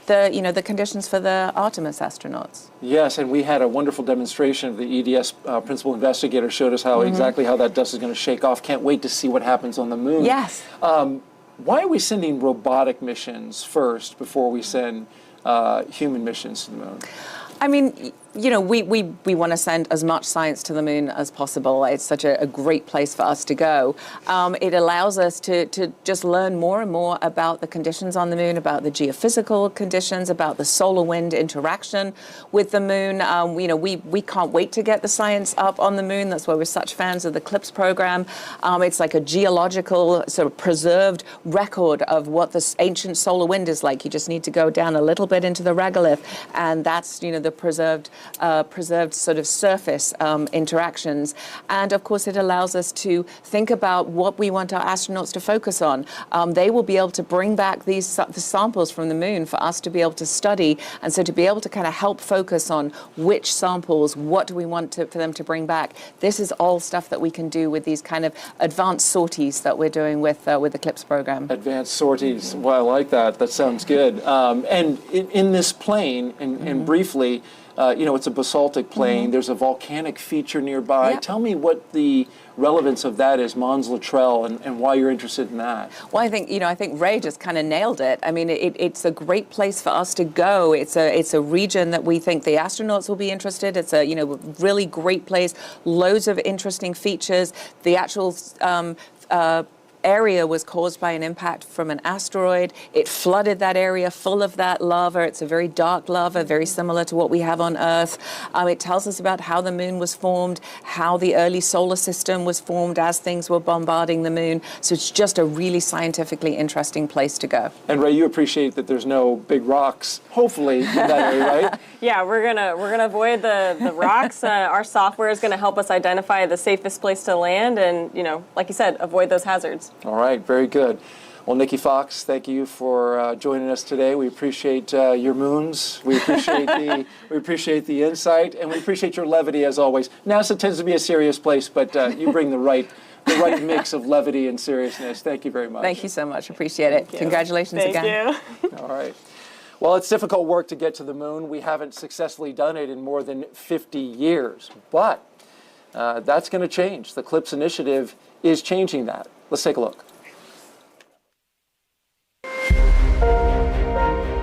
the conditions for the Artemis astronauts. Yes, and we had a wonderful demonstration of the EDS principal investigator showed us how exactly how that dust is going to shake off. Can't wait to see what happens on the moon. Yes. Why are we sending robotic missions first before we send human missions to the moon? I mean, we want to send as much science to the moon as possible. It's such a great place for us to go. It allows us to just learn more and more about the conditions on the moon, about the geophysical conditions, about the solar wind interaction with the moon. We can't wait to get the science up on the moon. That's why we're such fans of the CLIPS program. It's like a geological sort of preserved record of what this ancient solar wind is like. You just need to go down a little bit into the regolith, and that's the preserved sort of surface interactions. And of course, it allows us to think about what we want our astronauts to focus on. They will be able to bring back the samples from the moon for us to be able to study, and so to be able to kind of help focus on which samples, what do we want for them to bring back. This is all stuff that we can do with these kind of advanced sorties that we're doing with the CLIPS program. Advanced sorties. Well, I like that. That sounds good. And in this plane, and briefly, it's a basaltic plain. There's a volcanic feature nearby. Yep. Tell me what the relevance of that is, Mons Luttrell, and why you're interested in that. Well, I think Ray just kind of nailed it. I mean, it's a great place for us to go. It's a region that we think the astronauts will be interested. It's a really great place. Loads of interesting features. The actual area was caused by an impact from an asteroid. It flooded that area full of that lava. It's a very dark lava, very similar to what we have on Earth. It tells us about how the moon was formed, how the early solar system was formed as things were bombarding the moon. So it's just a really scientifically interesting place to go. And Ray, you appreciate that there's no big rocks, hopefully, in that area, right? Yeah, we're gonna avoid the rocks. Our software is gonna help us identify the safest place to land, and like you said, avoid those hazards. All right, very good. Well, Nikki Fox, thank you for joining us today. We appreciate your moons. We appreciate the insight, and we appreciate your levity as always. NASA tends to be a serious place, but you bring the right mix of levity and seriousness. Thank you very much. Thank you so much. Appreciate it. Congratulations again. Thank you. All right. Well, it's difficult work to get to the moon. We haven't successfully done it in more than 50 years, but that's going to change. The CLIPS initiative is changing that. Let's take a look.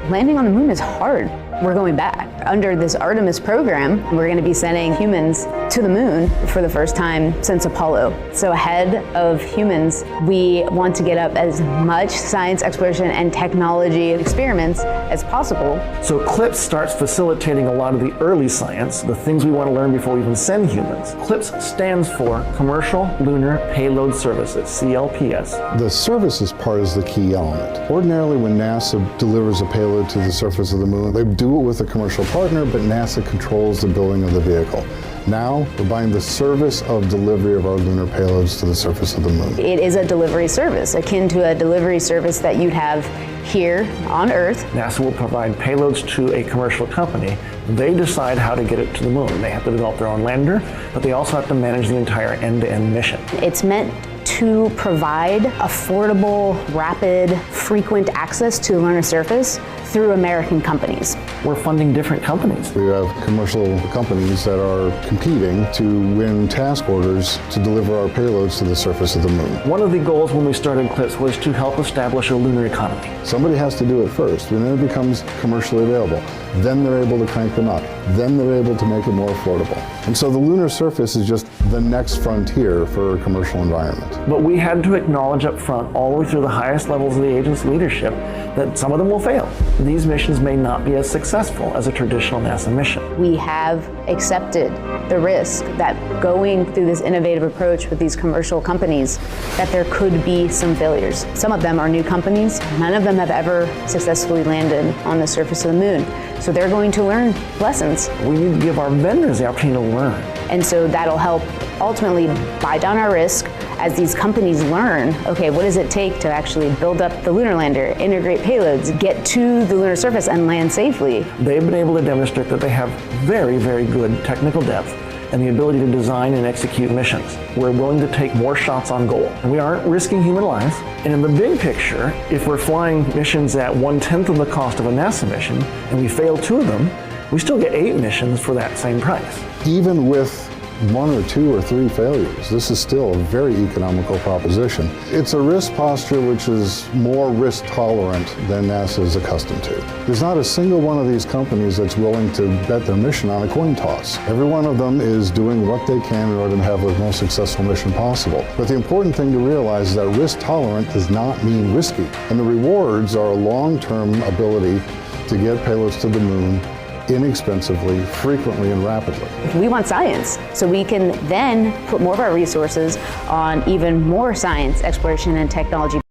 Landing on the moon is hard. We're going back. Under this Artemis program, we're going to be sending humans to the moon for the first time since Apollo. So ahead of humans, we want to get up as much science exploration and technology experiments as possible. So CLIPS starts facilitating a lot of the early science, the things we want to learn before we even send humans. CLIPS stands for Commercial Lunar Payload Services, CLPS. The services part is the key element. Ordinarily, when NASA delivers a payload to the surface of the moon, they do it with a commercial partner, but NASA controls the building of the vehicle. Now, we're buying the service of delivery of our lunar payloads to the surface of the moon. It is a delivery service, akin to a delivery service that you'd have here on Earth. NASA will provide payloads to a commercial company. They decide how to get it to the moon. They have to develop their own lander, but they also have to manage the entire end-to-end mission. It's meant to provide affordable, rapid, frequent access to the lunar surface through American companies. We're funding different companies. We have commercial companies that are competing to win task orders to deliver our payloads to the surface of the moon. One of the goals when we started CLIPS was to help establish a lunar economy. Somebody has to do it first, and then it becomes commercially available. Then they're able to crank them up. Then they're able to make it more affordable. And so the lunar surface is just the next frontier for a commercial environment. But we had to acknowledge up front, all the way through the highest levels of the agency leadership, that some of them will fail. These missions may not be as successful as a traditional NASA mission. We have accepted the risk that going through this innovative approach with these commercial companies, that there could be some failures. Some of them are new companies. None of them have ever successfully landed on the surface of the moon. So they're going to learn lessons. We need to give our vendors the opportunity to learn. And so that'll help ultimately buy down our risk as these companies learn, okay, what does it take to actually build up the lunar lander, integrate payloads, get to the lunar surface and land safely? They've been able to demonstrate that they have very, very good technical depth and the ability to design and execute missions. We're willing to take more shots on goal. And we aren't risking human lives. And in the big picture, if we're flying missions at 1/10 of the cost of a NASA mission and we fail 2 of them, we still get 8 missions for that same price. Even with 1 or 2 or 3 failures, this is still a very economical proposition. It's a risk posture which is more risk tolerant than NASA is accustomed to. There's not a single one of these companies that's willing to bet their mission on a coin toss. Every one of them is doing what they can in order to have the most successful mission possible. But the important thing to realize is that risk tolerant does not mean risky. And the rewards are a long-term ability to get payloads to the moon inexpensively, frequently, and rapidly. We want science, so we can then put more of our resources on even more science, exploration, and technology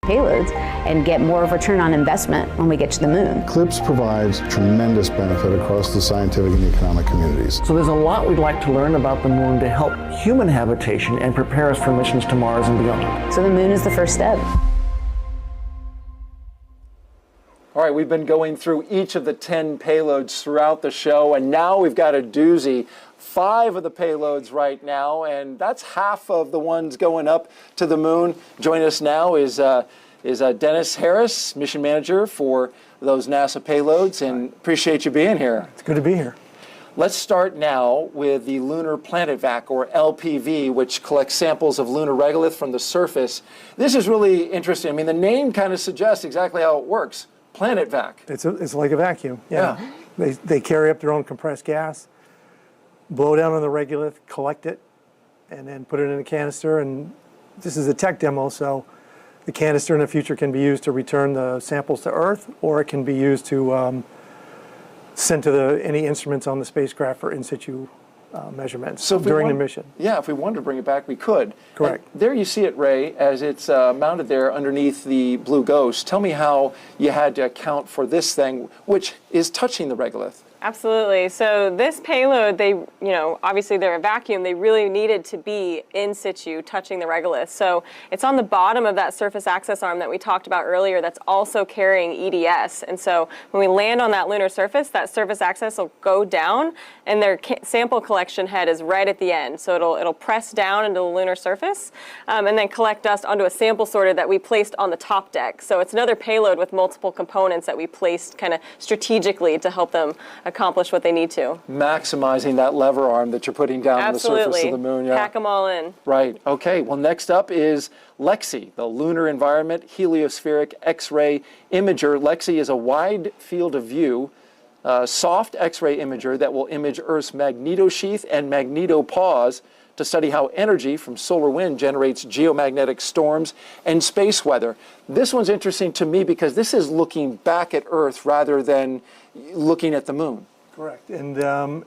payloads and get more of a return on investment when we get to the moon. CLIPS provides tremendous benefit across the scientific and economic communities. So there's a lot we'd like to learn about the moon to help human habitation and prepare us for missions to Mars and beyond. So the moon is the first step. All right, we've been going through each of the 10 payloads throughout the show, and now we've got a doozy. 5 of the payloads right now, and that's half of the ones going up to the moon. Joining us now is Dennis Harris, mission manager for those NASA payloads, and appreciate you being here. It's good to be here. Let's start now with the Lunar Planet Vac, or LPV, which collects samples of lunar regolith from the surface. This is really interesting. I mean, the name kind of suggests exactly how it works. Planet Vac. It's like a vacuum. Yeah. They carry up their own compressed gas, blow down on the regolith, collect it, and then put it in a canister. And this is a tech demo, so the canister in the future can be used to return the samples to Earth, or it can be used to send to any instruments on the spacecraft for in situ measurements during the mission. Yeah, if we wanted to bring it back, we could. Correct. And there you see it, Ray, as it's mounted there underneath the Blue Ghost. Tell me how you had to account for this thing, which is touching the regolith. Absolutely. So this payload, obviously they're a vacuum. They really needed to be in situ, touching the regolith. So it's on the bottom of that surface access arm that we talked about earlier that's also carrying EDS. And so when we land on that lunar surface, that surface access will go down, and their sample collection head is right at the end. So it'll press down into the lunar surface and then collect dust onto a sample sorter that we placed on the top deck. So it's another payload with multiple components that we placed kind of strategically to help them accomplish what they need to. Maximizing that lever arm that you're putting down on the surface of the moon. Pack them all in. Right. Okay. Well, next up is LEXI, the Lunar Environment Heliospheric X-ray Imager. LEXI is a wide field of view, soft X-ray imager that will image Earth's magnetosheath and magnetopause to study how energy from solar wind generates geomagnetic storms and space weather. This one's interesting to me because this is looking back at Earth rather than looking at the moon. Correct. And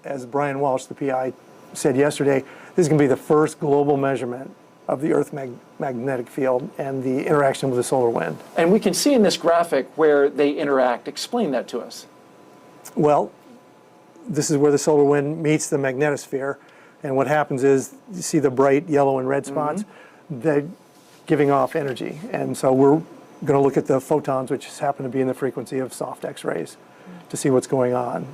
as Brian Walsh, the PI, said yesterday, this is going to be the first global measurement of the Earth magnetic field and the interaction with the solar wind. And we can see in this graphic where they interact. Explain that to us. Well, this is where the solar wind meets the magnetosphere. And what happens is you see the bright yellow and red spots, they're giving off energy. And so we're going to look at the photons, which happen to be in the frequency of soft X-rays, to see what's going on.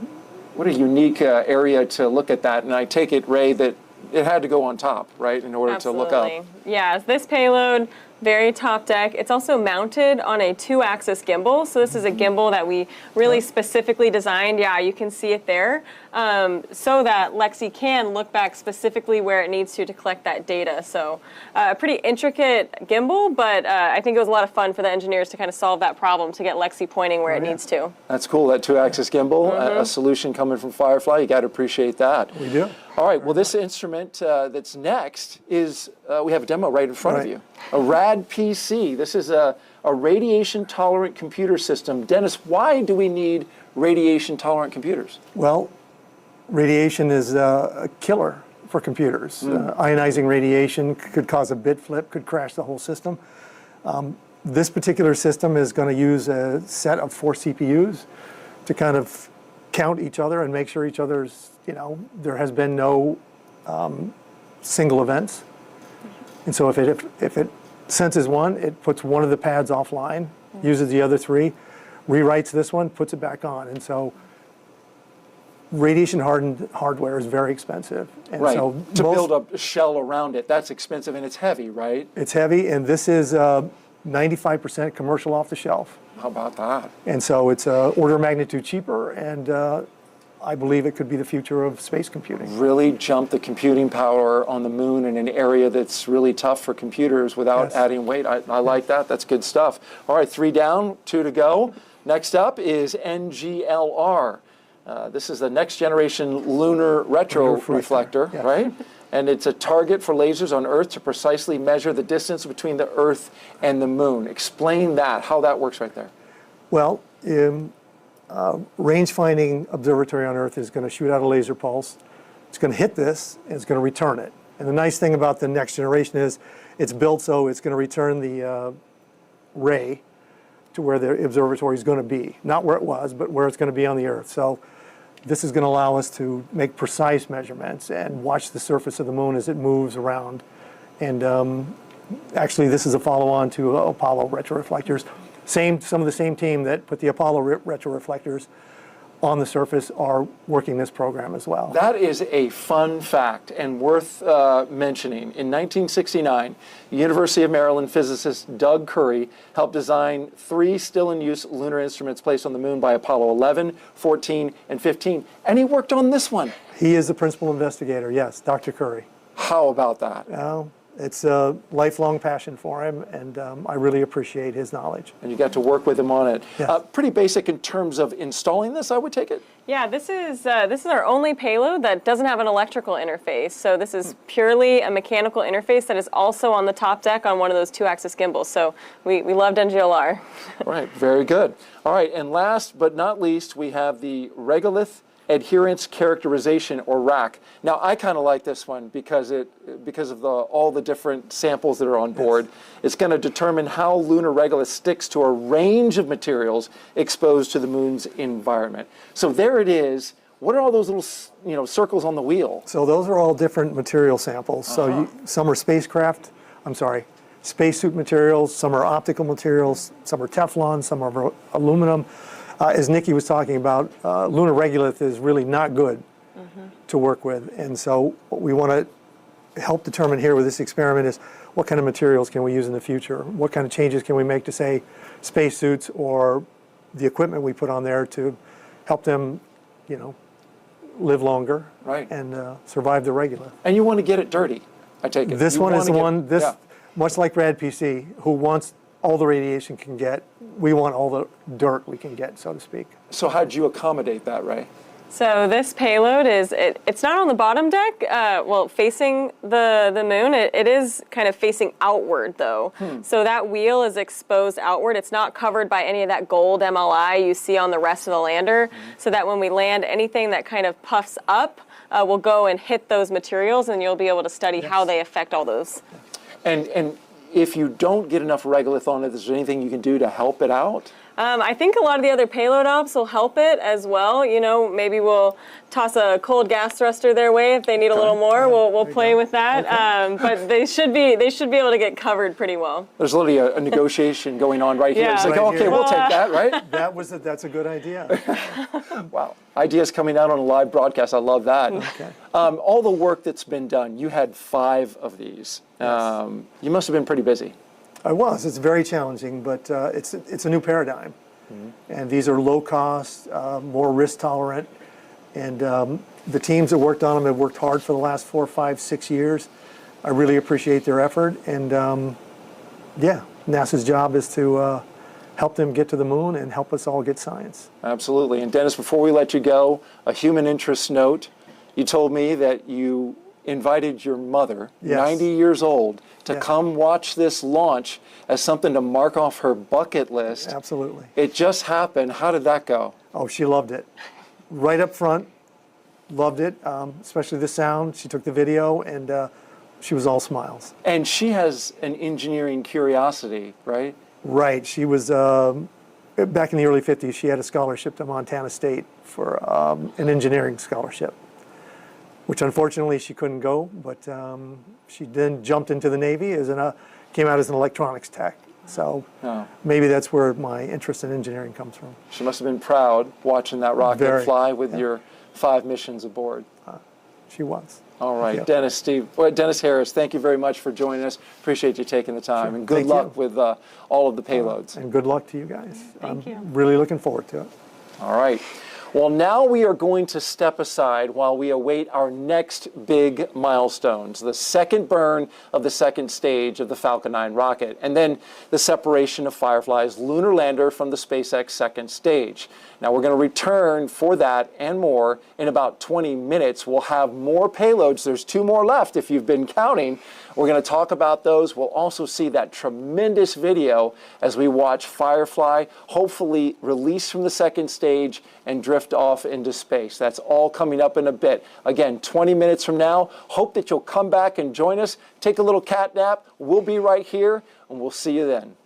What a unique area to look at that. And I take it, Ray, that it had to go on top, right, in order to look up. Yeah, this payload, very top deck. It's also mounted on a 2-axis gimbal. So this is a gimbal that we really specifically designed. Yeah, you can see it there. So that LEXI can look back specifically where it needs to collect that data. So a pretty intricate gimbal, but I think it was a lot of fun for the engineers to kind of solve that problem to get LEXI pointing where it needs to. That's cool, that 2-axis gimbal, a solution coming from Firefly. You got to appreciate that. We do. All right, well, this instrument that's next is, we have a demo right in front of you. A RAD PC. This is a radiation-tolerant computer system. Dennis, why do we need radiation-tolerant computers? Well, radiation is a killer for computers. Ionizing radiation could cause a bit flip, could crash the whole system. This particular system is going to use a set of 4 CPUs to kind of count each other and make sure each other's, there has been no single events. And so if it senses one, it puts one of the pads offline, uses the other 3, rewrites this one, puts it back on. And so radiation-hardened hardware is very expensive. And right, so to build a shell around it, that's expensive and it's heavy, right? It's heavy, and this is 95% commercial off the shelf. How about that? And so it's order of magnitude cheaper, and I believe it could be the future of space computing. Really jump the computing power on the moon in an area that's really tough for computers without adding weight. I like that. That's good stuff. All right, 3 down, 2 to go. Next up is NGLR. This is the next generation lunar retroreflector, right? And it's a target for lasers on Earth to precisely measure the distance between the Earth and the moon. Explain that, how that works right there. Well, range finding observatory on Earth is going to shoot out a laser pulse. It's going to hit this, and it's going to return it. And the nice thing about the next generation is it's built so it's going to return the ray to where the observatory is going to be. Not where it was, but where it's going to be on the Earth. So this is going to allow us to make precise measurements and watch the surface of the moon as it moves around. And actually, this is a follow-on to Apollo retroreflectors. Some of the same team that put the Apollo retroreflectors on the surface are working this program as well. That is a fun fact and worth mentioning. In 1969, University of Maryland physicist Doug Curry helped design 3 still-in-use lunar instruments placed on the moon by Apollo 11, 14, and 15. And he worked on this one. He is the principal investigator, yes, Dr. Curry. How about that? Well, it's a lifelong passion for him, and I really appreciate his knowledge. And you got to work with him on it. Yes. Pretty basic in terms of installing this, I would take it? Yeah, this is our only payload that doesn't have an electrical interface. So this is purely a mechanical interface that is also on the top deck on one of those 2-axis gimbals. So we loved NGLR. Right, very good. All right, and last but not least, we have the regolith adherence characterization, or RAC. Now, I kind of like this one because of all the different samples that are on board. Yes. It's going to determine how lunar regolith sticks to a range of materials exposed to the moon's environment. So there it is. What are all those little, circles on the wheel? So those are all different material samples. So some are spacesuit materials, some are optical materials, some are Teflon, some are aluminum. As Nikki was talking about, lunar regolith is really not good to work with. And so what we want to help determine here with this experiment is what kind of materials can we use in the future? What kind of changes can we make to, say, spacesuits or the equipment we put on there to help them, live longer and survive the regolith. And you want to get it dirty, I take it. This one is the one, much like Rad PC, who wants all the radiation can get, we want all the dirt we can get, so to speak. So how did you accommodate that, Ray? So this payload it's not on the bottom deck, facing the moon. It is kind of facing outward, though. So that wheel is exposed outward. It's not covered by any of that gold MLI you see on the rest of the lander, so that when we land, anything that kind of puffs up will go and hit those materials, and you'll be able to study how they affect all those. And if you don't get enough regolith on it, is there anything you can do to help it out? I think a lot of the other payload ops will help it as well. Maybe we'll toss a cold gas thruster their way if they need a little more. We'll play with that. But they should be able to get covered pretty well. There's literally a negotiation going on right here. It's like, okay, we'll take that, right? That's a good idea. Wow. Ideas coming out on a live broadcast. I love that. Okay. All the work that's been done, you had 5 of these. Yes. You must have been pretty busy. I was. It's very challenging, but it's a new paradigm. And these are low cost, more risk tolerant. And the teams that worked on them have worked hard for the last 4, 5, 6 years. I really appreciate their effort. And NASA's job is to help them get to the moon and help us all get science. Absolutely. And Dennis, before we let you go, a human interest note. You told me that you invited your mother, 90 years old, to come watch this launch as something to mark off her bucket list. Absolutely. It just happened. How did that go? Oh, she loved it. Right up front, loved it, especially the sound. She took the video, and she was all smiles. And she has an engineering curiosity, right? Right. She was, back in the early 50s, she had a scholarship to Montana State for an engineering scholarship, which unfortunately she couldn't go, but she then jumped into the Navy, came out as an electronics tech. So maybe that's where my interest in engineering comes from. She must have been proud watching that rocket fly with your 5 missions aboard. She was. All right, Dennis Harris, thank you very much for joining us. Appreciate you taking the time, and good luck with all of the payloads. And good luck to you guys. Thank you. Really looking forward to it. All right. Well, now we are going to step aside while we await our next big milestones, the second burn of the second stage of the Falcon 9 rocket, and then the separation of Firefly's lunar lander from the SpaceX second stage. Now, we're going to return for that and more in about 20 minutes. We'll have more payloads. There's 2 more left if you've been counting. We're going to talk about those. We'll also see that tremendous video as we watch Firefly hopefully release from the second stage and drift off into space. That's all coming up in a bit. Again, 20 minutes from now. Hope that you'll come back and join us. Take a little cat nap. We'll be right here, and we'll see you then.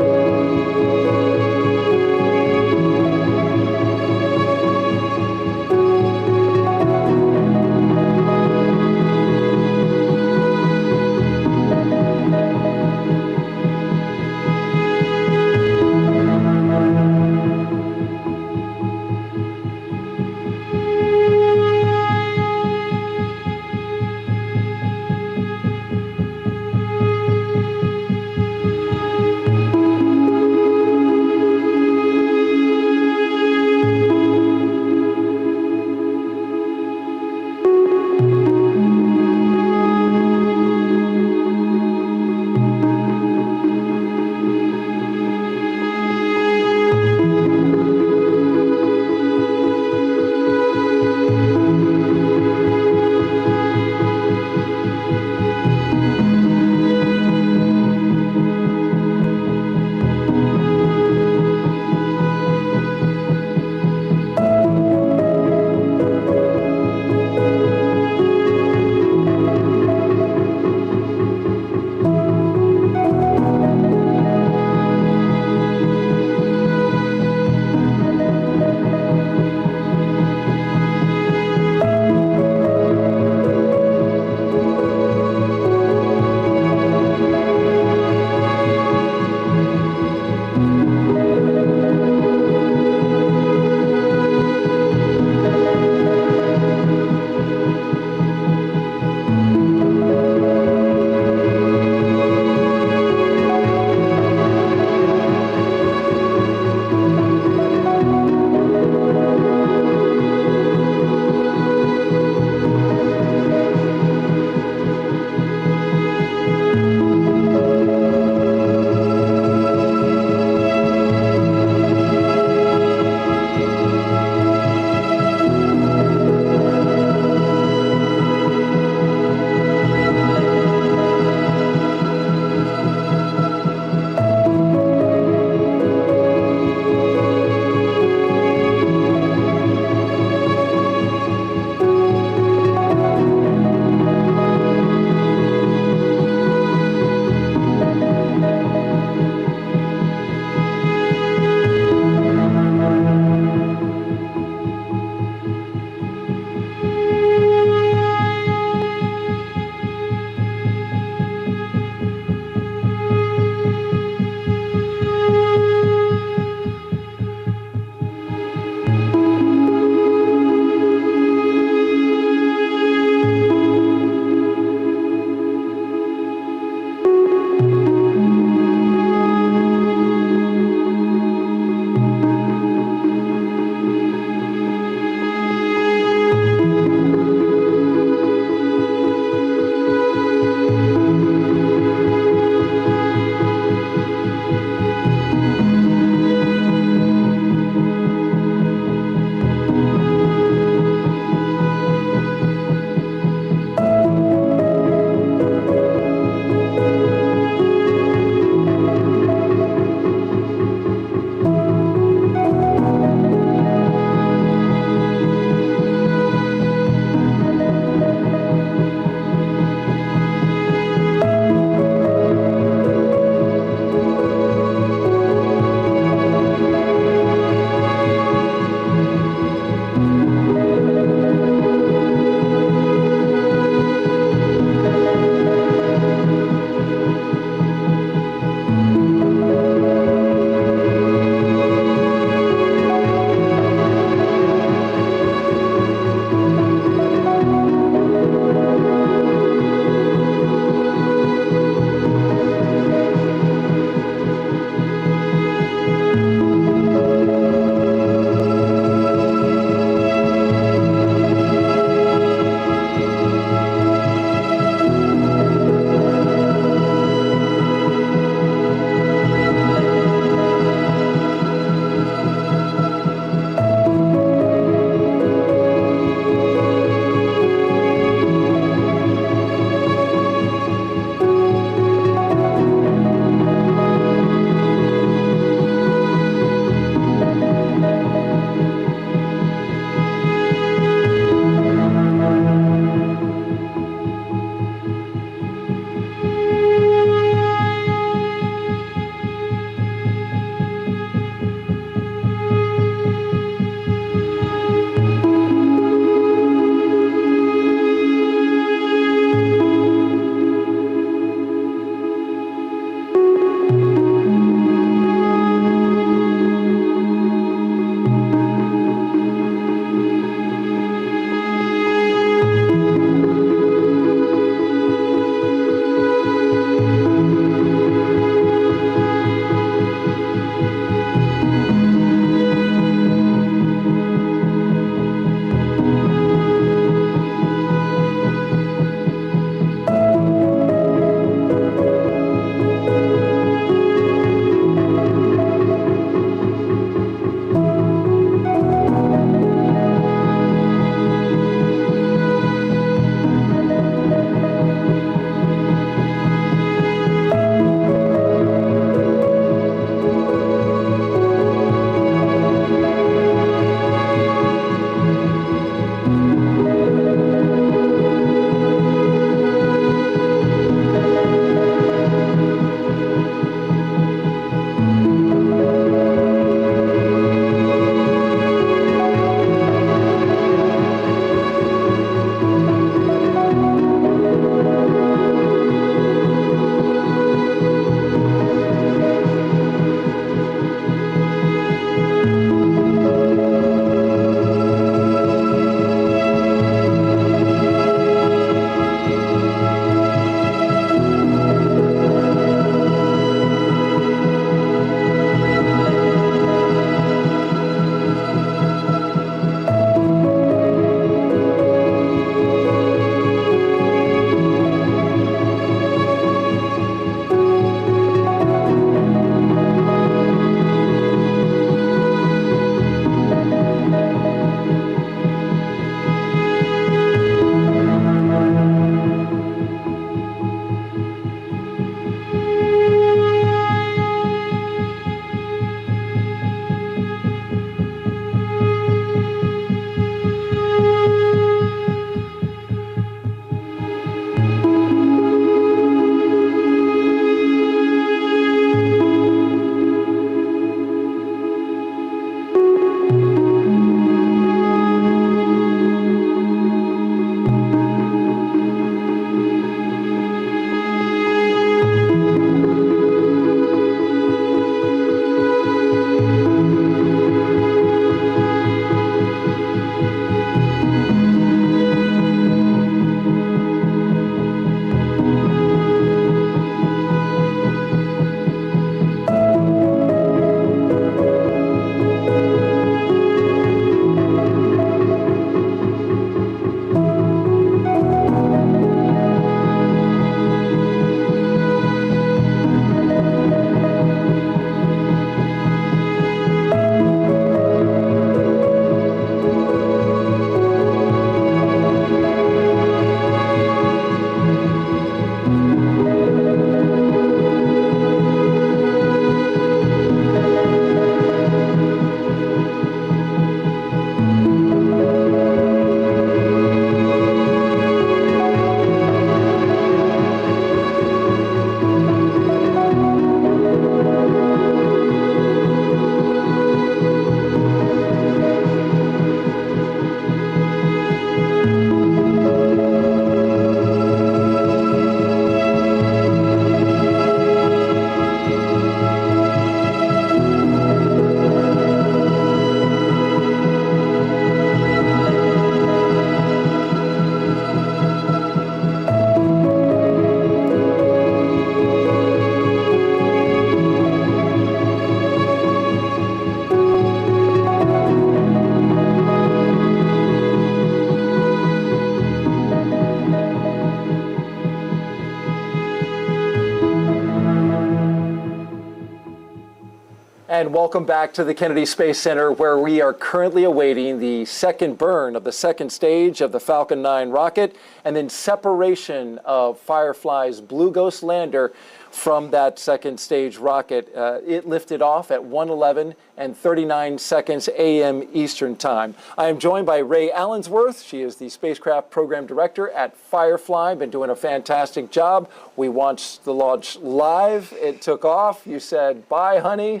And welcome back to the Kennedy Space Center, where we are currently awaiting the second burn of the second stage of the Falcon 9 rocket, and then separation of Firefly's Blue Ghost lander from that second stage rocket. It lifted off at 1:11 and 39 seconds a.m. Eastern Time. I am joined by Ray Allensworth. She is the Spacecraft Program Director at Firefly. Been doing a fantastic job. We watched the launch live. It took off. You said, bye, honey.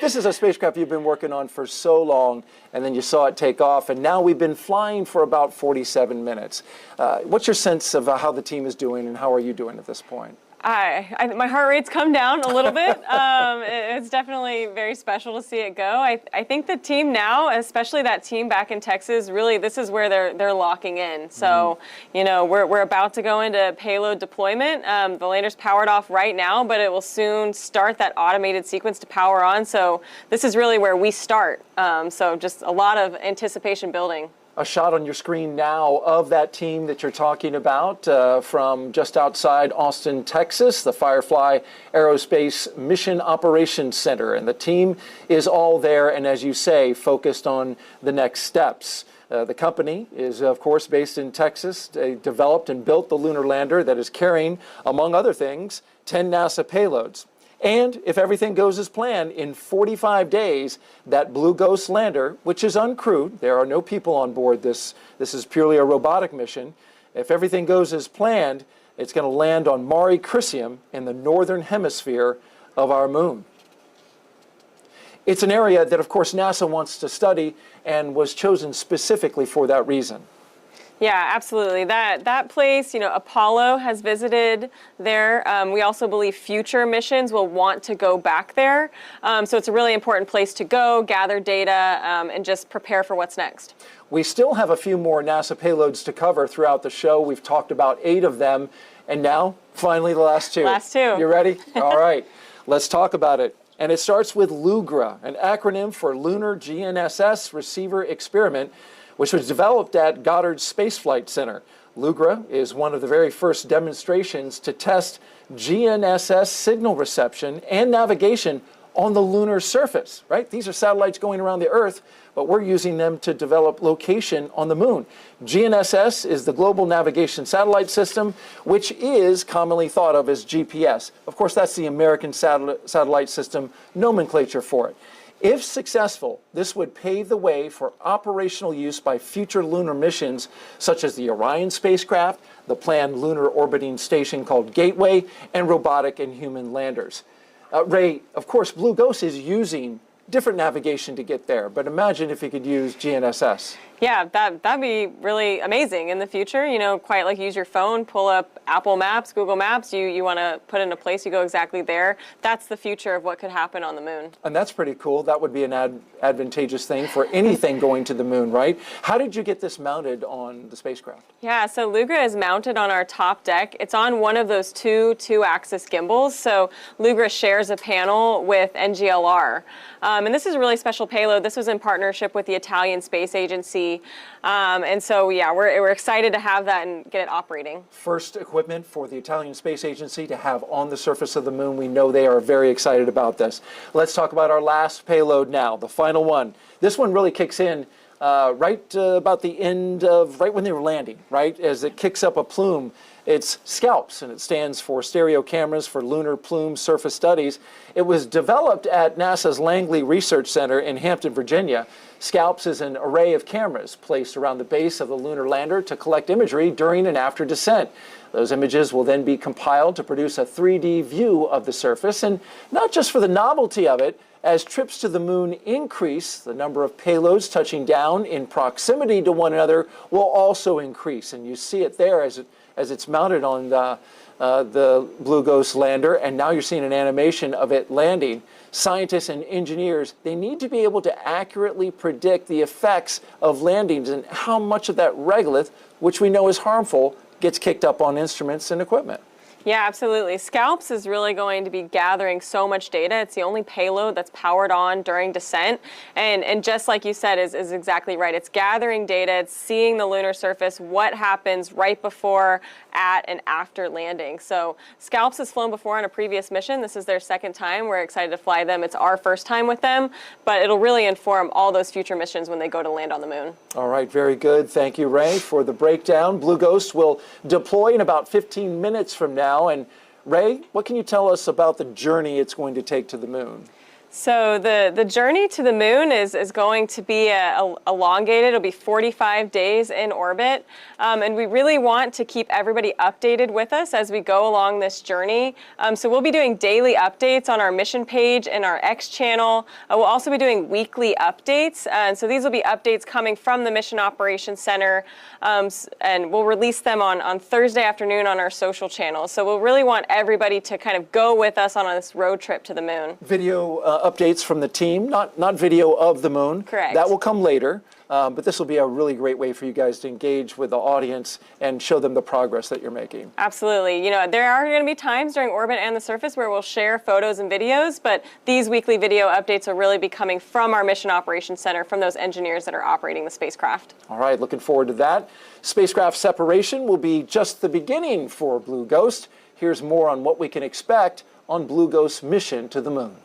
This is a spacecraft you've been working on for so long, and then you saw it take off, and now we've been flying for about 47 minutes. What's your sense of how the team is doing, and how are you doing at this point? My heart rate's come down a little bit. It's definitely very special to see it go. I think the team now, especially that team back in Texas, really this is where they're locking in. So, you know, we're about to go into payload deployment. The lander's powered off right now, but it will soon start that automated sequence to power on. So this is really where we start. So just a lot of anticipation building. A shot on your screen now of that team that you're talking about from just outside Austin, Texas, the Firefly Aerospace Mission Operations Center. And the team is all there and, as you say, focused on the next steps. The company is, of course, based in Texas. They developed and built the lunar lander that is carrying, among other things, 10 NASA payloads. And if everything goes as planned, in 45 days, that Blue Ghost lander, which is uncrewed, there are no people on board this is purely a robotic mission. If everything goes as planned, it's going to land on Mare Crisium in the northern hemisphere of our moon. It's an area that, of course, NASA wants to study and was chosen specifically for that reason. Yeah, absolutely. That place, you know, Apollo has visited there. We also believe future missions will want to go back there. So it's a really important place to go, gather data, and just prepare for what's next. We still have a few more NASA payloads to cover throughout the show. We've talked about 8 of them. And now, finally, the last 2. Last 2. You ready? All right. Let's talk about it. And it starts with LUGRA, an acronym for Lunar GNSS Receiver Experiment, which was developed at Goddard Space Flight Center. LUGRA is one of the very first demonstrations to test GNSS signal reception and navigation on the lunar surface, right? These are satellites going around the Earth, but we're using them to develop location on the moon. GNSS is the Global Navigation Satellite System, which is commonly thought of as GPS. Of course, that's the American Satellite System nomenclature for it. If successful, this would pave the way for operational use by future lunar missions, such as the Orion spacecraft, the planned lunar orbiting station called Gateway, and robotic and human landers. Ray, of course, Blue Ghost is using different navigation to get there, but imagine if you could use GNSS. Yeah, that'd be really amazing in the future. You know, quite like use your phone, pull up Apple Maps, Google Maps. You want to put in a place, you go exactly there. That's the future of what could happen on the moon. And that's pretty cool. That would be an advantageous thing for anything going to the moon, right? How did you get this mounted on the spacecraft? Yeah, so LUGRA is mounted on our top deck. It's on one of those two-axis gimbals. So LUGRA shares a panel with NGLR. And this is a really special payload. This was in partnership with the Italian Space Agency. And so, yeah, we're excited to have that and get it operating. First equipment for the Italian Space Agency to have on the surface of the moon. We know they are very excited about this. Let's talk about our last payload now, the final one. This one really kicks in right about the end of, right when they were landing, right? As it kicks up a plume. It's SCALPS, and it stands for Stereo Cameras for Lunar Plume Surface Studies. It was developed at NASA's Langley Research Center in Hampton, Virginia. SCALPS is an array of cameras placed around the base of the lunar lander to collect imagery during and after descent. Those images will then be compiled to produce a 3D view of the surface, and not just for the novelty of it. As trips to the moon increase, the number of payloads touching down in proximity to one another will also increase. And you see it there as it's mounted on the Blue Ghost lander, and now you're seeing an animation of it landing. Scientists and engineers, they need to be able to accurately predict the effects of landings and how much of that regolith, which we know is harmful, gets kicked up on instruments and equipment. Yeah, absolutely. SCALPS is really going to be gathering so much data. It's the only payload that's powered on during descent. And just like you said, is exactly right. It's gathering data, it's seeing the lunar surface, what happens right before, at, and after landing. So SCALPS has flown before on a previous mission. This is their second time. We're excited to fly them. It's our first time with them, but it'll really inform all those future missions when they go to land on the moon. All right, very good. Thank you, Ray, for the breakdown. Blue Ghost will deploy in about 15 minutes from now. And Ray, what can you tell us about the journey it's going to take to the moon? So the journey to the moon is going to be elongated. It'll be 45 days in orbit. And we really want to keep everybody updated with us as we go along this journey. So we'll be doing daily updates on our mission page and our X channel. We'll also be doing weekly updates. And so these will be updates coming from the Mission Operations Center. And we'll release them on Thursday afternoon on our social channels. So we'll really want everybody to kind of go with us on this road trip to the moon. Video updates from the team, not video of the moon. Correct. That will come later, but this will be a really great way for you guys to engage with the audience and show them the progress that you're making. Absolutely. You know, there are going to be times during orbit and the surface where we'll share photos and videos, but these weekly video updates will really be coming from our Mission Operations Center, from those engineers that are operating the spacecraft. All right, looking forward to that. Spacecraft separation will be just the beginning for Blue Ghost. Here's more on what we can expect on Blue Ghost's mission to the moon.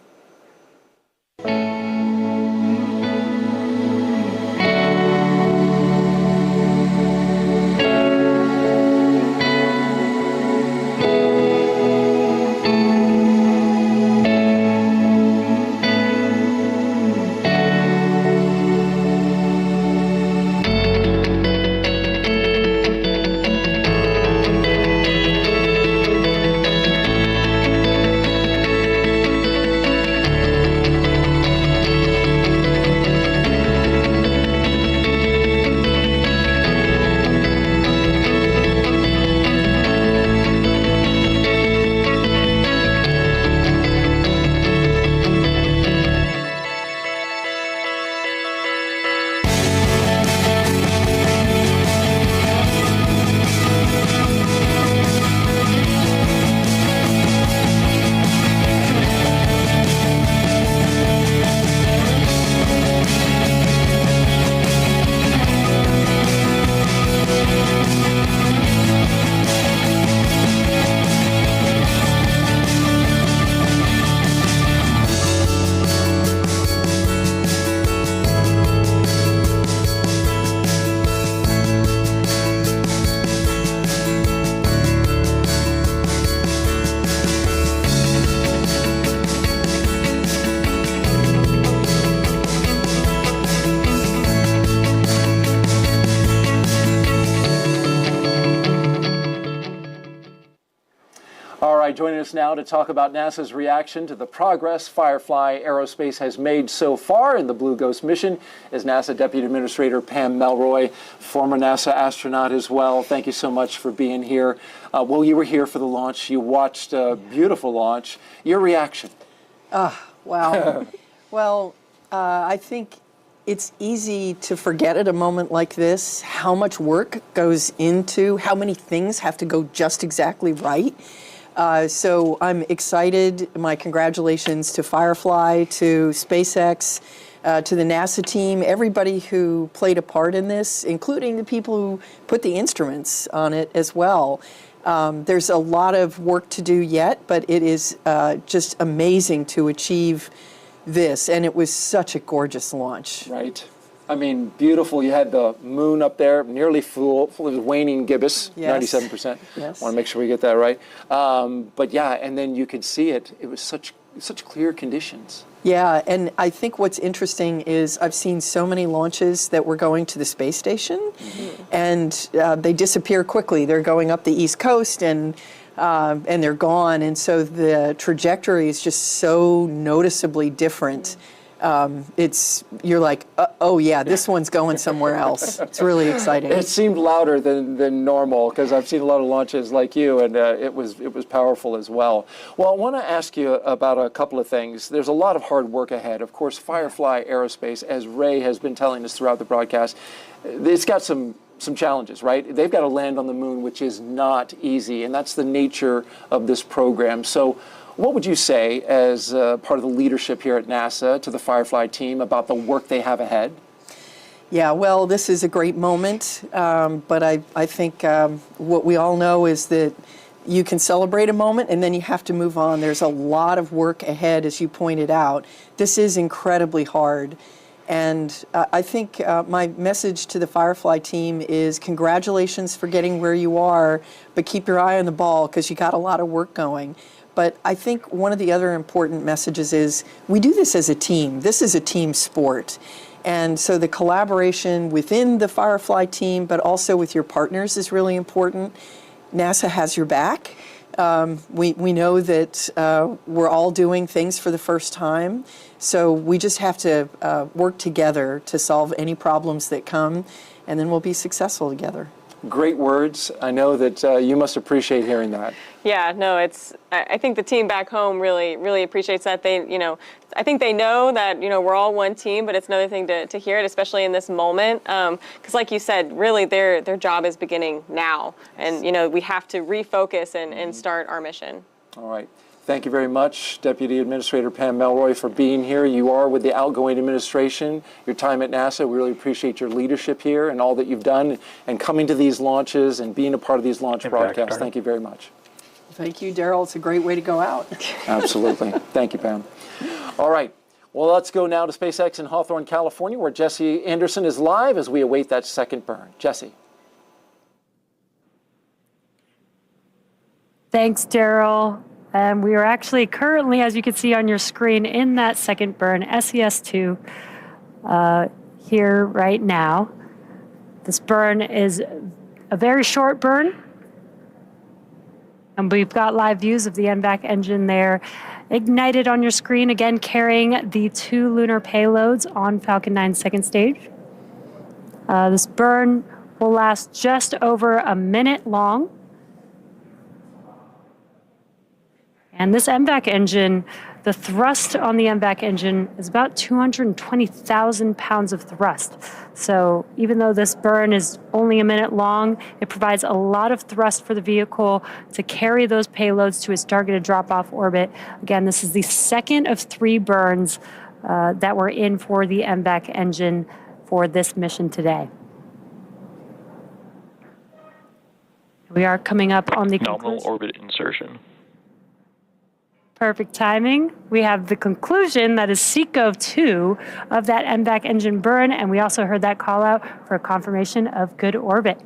Joining us now to talk about NASA's reaction to the progress Firefly Aerospace has made so far in the Blue Ghost mission is NASA Deputy Administrator Pam Melroy, former NASA astronaut as well. Thank you so much for being here. Well, you were here for the launch. You watched a beautiful launch. Your reaction? Wow. Well, I think it's easy to forget at a moment like this how much work goes into, how many things have to go just exactly right. So I'm excited. My congratulations to Firefly, to SpaceX, to the NASA team, everybody who played a part in this, including the people who put the instruments on it as well. There's a lot of work to do yet, but it is just amazing to achieve this, and it was such a gorgeous launch. Right. I mean, beautiful. You had the moon up there, nearly full. It was waning gibbous, Yes. 97%. Yes. Want to make sure we get that right. But yeah, and then you could see it. It was such clear conditions. Yeah, and I think what's interesting is I've seen so many launches that were going to the space station, and they disappear quickly. They're going up the East Coast, and they're gone. And so the trajectory is just so noticeably different. You're like, oh yeah, this one's going somewhere else. It's really exciting. It seemed louder than normal because I've seen a lot of launches like you, and it was powerful as well. Well, I want to ask you about a couple of things. There's a lot of hard work ahead. Of course, Firefly Aerospace, as Ray has been telling us throughout the broadcast, it's got some some challenges, right? They've got to land on the moon, which is not easy, and that's the nature of this program. So what would you say as part of the leadership here at NASA to the Firefly team about the work they have ahead? Yeah, well, this is a great moment, but I think what we all know is that you can celebrate a moment and then you have to move on. There's a lot of work ahead, as you pointed out. This is incredibly hard. And I think my message to the Firefly team is congratulations for getting where you are, but keep your eye on the ball because you got a lot of work going. But I think one of the other important messages is we do this as a team. This is a team sport. And so the collaboration within the Firefly team, but also with your partners is really important. NASA has your back. We know that we're all doing things for the first time. So we just have to work together to solve any problems that come, and then we'll be successful together. Great words. I know that you must appreciate hearing that. Yeah, no, I think the team back home really appreciates that. I think they know that, we're all one team, but it's another thing to hear it, especially in this moment. Because like you said, really their job is beginning now. And, we have to refocus and start our mission. All right. Thank you very much, Deputy Administrator Pam Melroy, for being here. You are with the outgoing administration. Your time at NASA, we really appreciate your leadership here and all that you've done and coming to these launches and being a part of these launch broadcasts. Thank you very much. Thank you, Daryl. It's a great way to go out. Absolutely. Thank you, Pam. All right. Well, let's go now to SpaceX in Hawthorne, California, where Jesse Anderson is live as we await that second burn. Jesse. Thanks, Daryl. We are actually currently, as you can see on your screen, in that second burn, SES-2, here right now. This burn is a very short burn. And we've got live views of the NVAC engine there ignited on your screen, again carrying the 2 lunar payloads on Falcon 9 second stage. This burn will last just over a minute long. And this MVAC engine, the thrust on the MVAC engine is about 220,000 pounds of thrust. So even though this burn is only a minute long, it provides a lot of thrust for the vehicle to carry those payloads to its targeted drop-off orbit. Again, this is the second of 3 burns that were in for the MVAC engine for this mission today. We are coming up on the nominal orbit insertion. Perfect timing. We have the conclusion that is SECO-2 of that MVAC engine burn, and we also heard that call out for a confirmation of good orbit.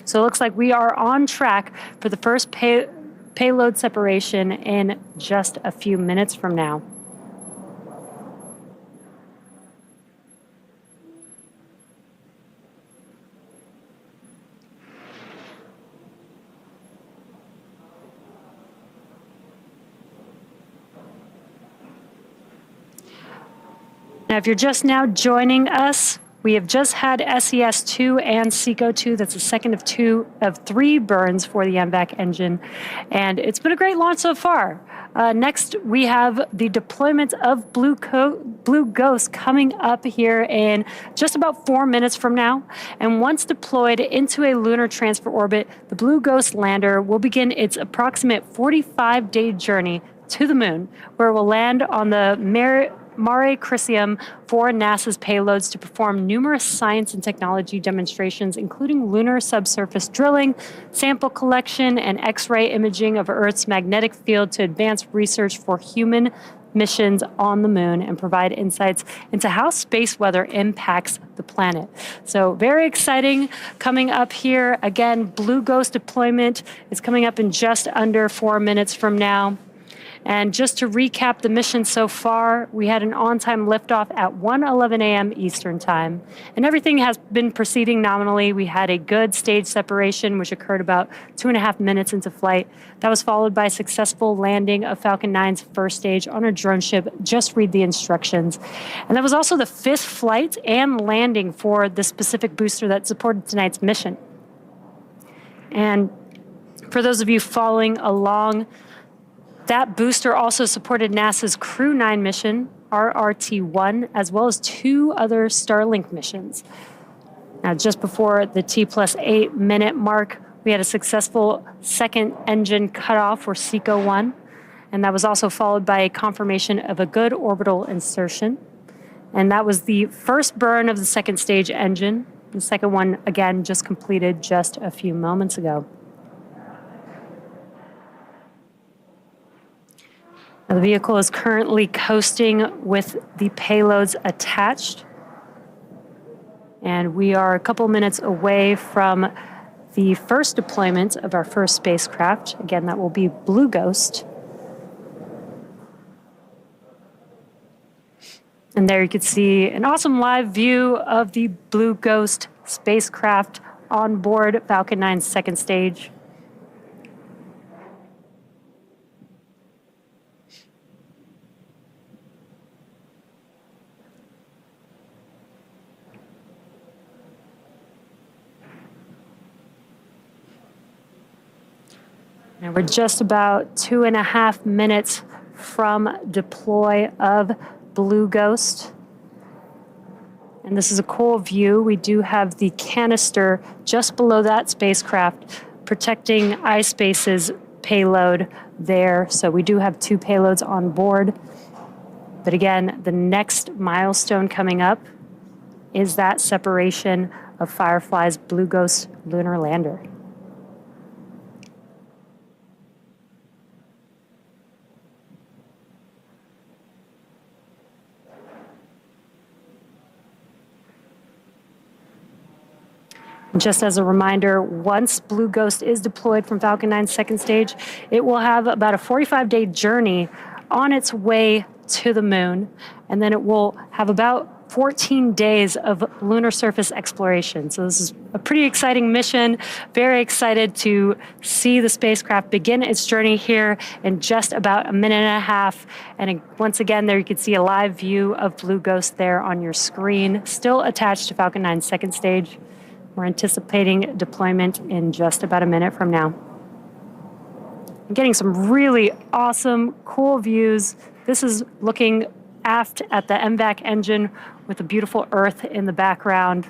So it looks like we are on track for the first payload separation in just a few minutes from now. Now, if you're just now joining us, we have just had SES-2 and SECO-2. That's the second of 2 of 3 burns for the MVAC engine. And it's been a great launch so far. Next, we have the deployment of Blue Ghost coming up here in just about 4 minutes from now. And once deployed into a lunar transfer orbit, the Blue Ghost lander will begin its approximate 45-day journey to the moon, where it will land on the Mare Crisium for NASA's payloads to perform numerous science and technology demonstrations, including lunar subsurface drilling, sample collection, and X-ray imaging of Earth's magnetic field to advance research for human missions on the moon and provide insights into how space weather impacts the planet. So very exciting coming up here. Again, Blue Ghost deployment is coming up in just under 4 minutes from now. And just to recap the mission so far, we had an on-time liftoff at 1:11 a.m. Eastern Time. And everything has been proceeding nominally. We had a good stage separation, which occurred about 2.5 minutes into flight. That was followed by a successful landing of Falcon 9's first stage on our drone ship. Just read the instructions. And that was also the 5th flight and landing for the specific booster that supported tonight's mission. And for those of you following along, that booster also supported NASA's Crew 9 mission, RRT-1, as well as 2 other Starlink missions. Now, just before the T+8 minute mark, we had a successful second engine cutoff for SECO 1, and that was also followed by a confirmation of a good orbital insertion. And that was the first burn of the second stage engine. The second one, again, just completed just a few moments ago. Now, the vehicle is currently coasting with the payloads attached. And we are a couple minutes away from the first deployment of our first spacecraft. Again, that will be Blue Ghost. And there you can see an awesome live view of the Blue Ghost spacecraft on board Falcon 9's second stage. And we're just about 2.5 minutes from deploy of Blue Ghost. And this is a cool view. We do have the canister just below that spacecraft protecting iSpace's payload there. So we do have 2 payloads on board. But again, the next milestone coming up is that separation of Firefly's Blue Ghost lunar lander. Just as a reminder, once Blue Ghost is deployed from Falcon 9's second stage, it will have about a 45-day journey on its way to the moon, and then it will have about 14 days of lunar surface exploration. So this is a pretty exciting mission. Very excited to see the spacecraft begin its journey here in just about 1.5 minutes. And once again, there you can see a live view of Blue Ghost there on your screen, still attached to Falcon 9's second stage. We're anticipating deployment in just about a minute from now. I'm getting some really awesome, cool views. This is looking aft at the MVAC engine with a beautiful Earth in the background.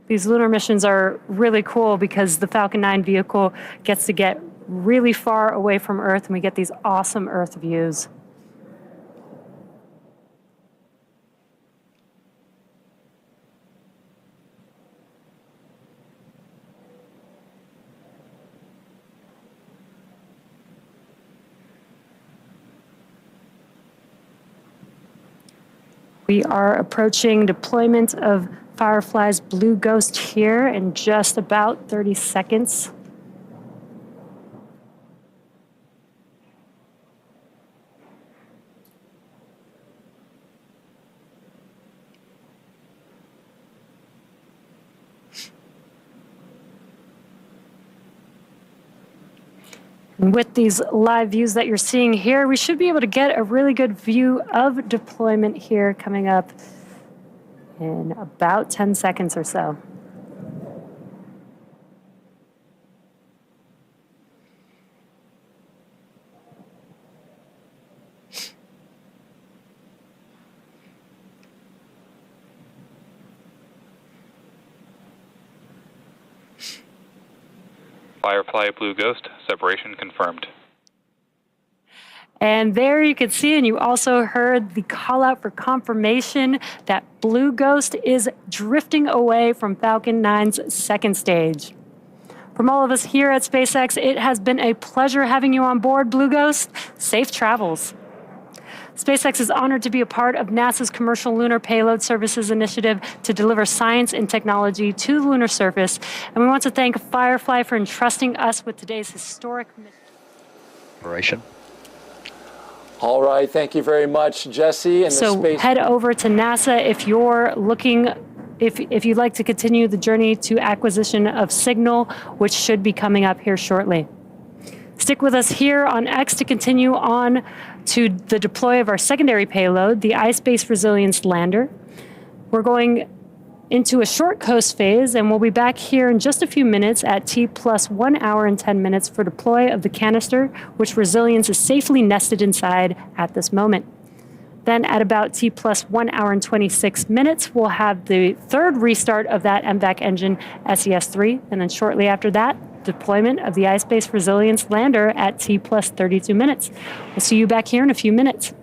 These lunar missions are really cool because the Falcon 9 vehicle gets to get really far away from Earth, and we get these awesome Earth views. We are approaching deployment of Firefly's Blue Ghost here in just about 30 seconds. And with these live views that you're seeing here, we should be able to get a really good view of deployment here coming up in about 10 seconds or so. Firefly Blue Ghost, separation confirmed. And there you could see, and you also heard the call out for confirmation that Blue Ghost is drifting away from Falcon 9's second stage. From all of us here at SpaceX, it has been a pleasure having you on board, Blue Ghost. Safe travels. SpaceX is honored to be a part of NASA's Commercial Lunar Payload Services initiative to deliver science and technology to the lunar surface. And we want to thank Firefly for entrusting us with today's historic mission. Operation. All right, thank you very much, Jesse. And So head over to NASA if you're looking, if you'd like to continue the journey to acquisition of signal, which should be coming up here shortly. Stick with us here on X to continue on to the deploy of our secondary payload, the iSpace Resilience Lander. We're going into a short coast phase, and we'll be back here in just a few minutes at T+1 hour and 10 minutes for deploy of the canister, which Resilience is safely nested inside at this moment. Then at about T plus 1 hour and 26 minutes, we'll have the third restart of that MVAC engine, SES-3. And then shortly after that, deployment of the iSpace Resilience lander at T plus 32 minutes. We'll see you back here in a few minutes.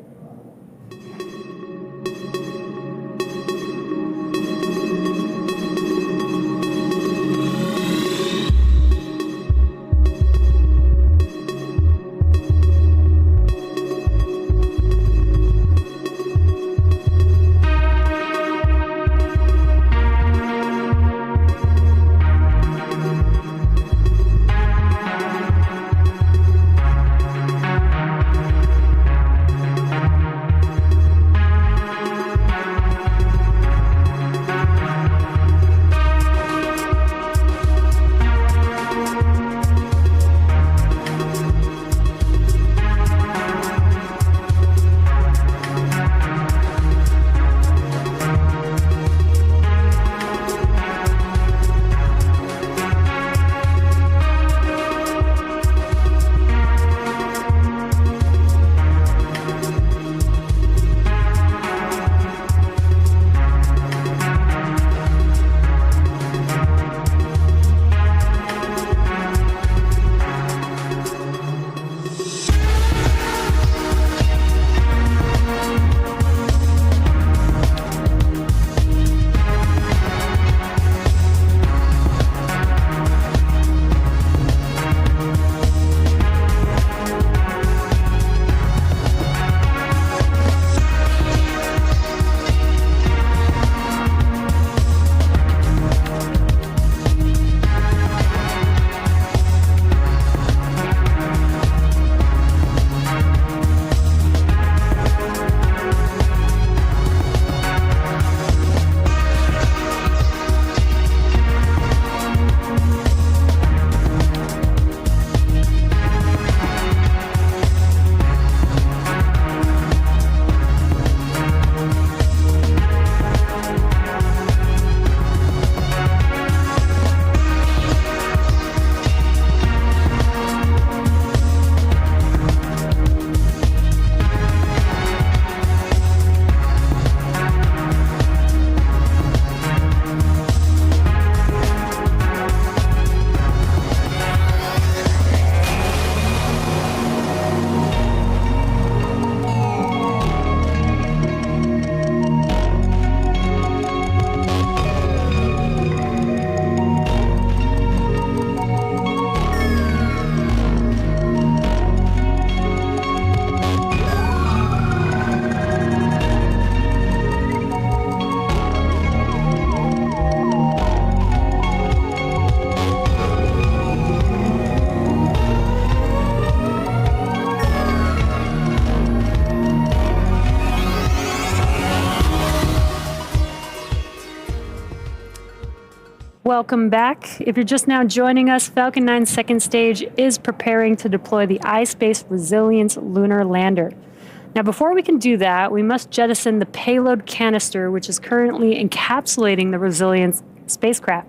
Welcome back. If you're just now joining us, Falcon 9's second stage is preparing to deploy the iSpace Resilience lunar lander. Now, before we can do that, we must jettison the payload canister, which is currently encapsulating the Resilience spacecraft.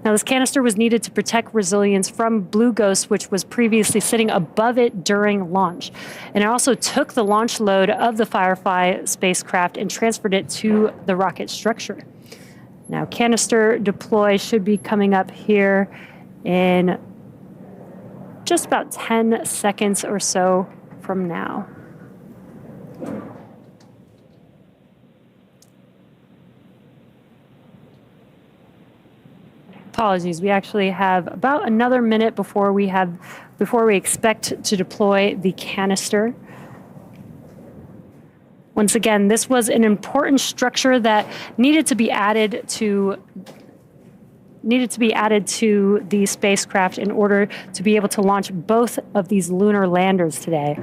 Now, this canister was needed to protect Resilience from Blue Ghost, which was previously sitting above it during launch. And it also took the launch load of the Firefly spacecraft and transferred it to the rocket structure. Now, canister deploy should be coming up here in just about 10 seconds or so from now. Apologies, we actually have about another minute before we expect to deploy the canister. Once again, this was an important structure that needed to be added to the spacecraft in order to be able to launch both of these lunar landers today.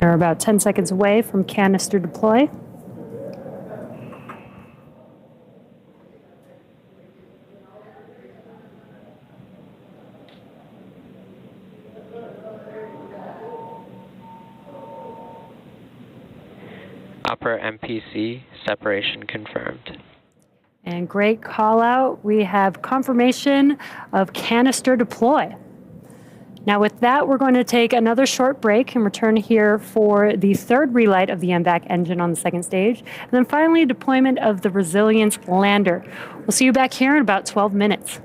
We're about 10 seconds away from canister deploy. Upper MPC, separation confirmed. And great call out. We have confirmation of canister deploy. Now with that, we're going to take another short break and return here for the third relight of the MVAC engine on the second stage. And then finally, deployment of the Resilience lander. We'll see you back here in about 12 minutes.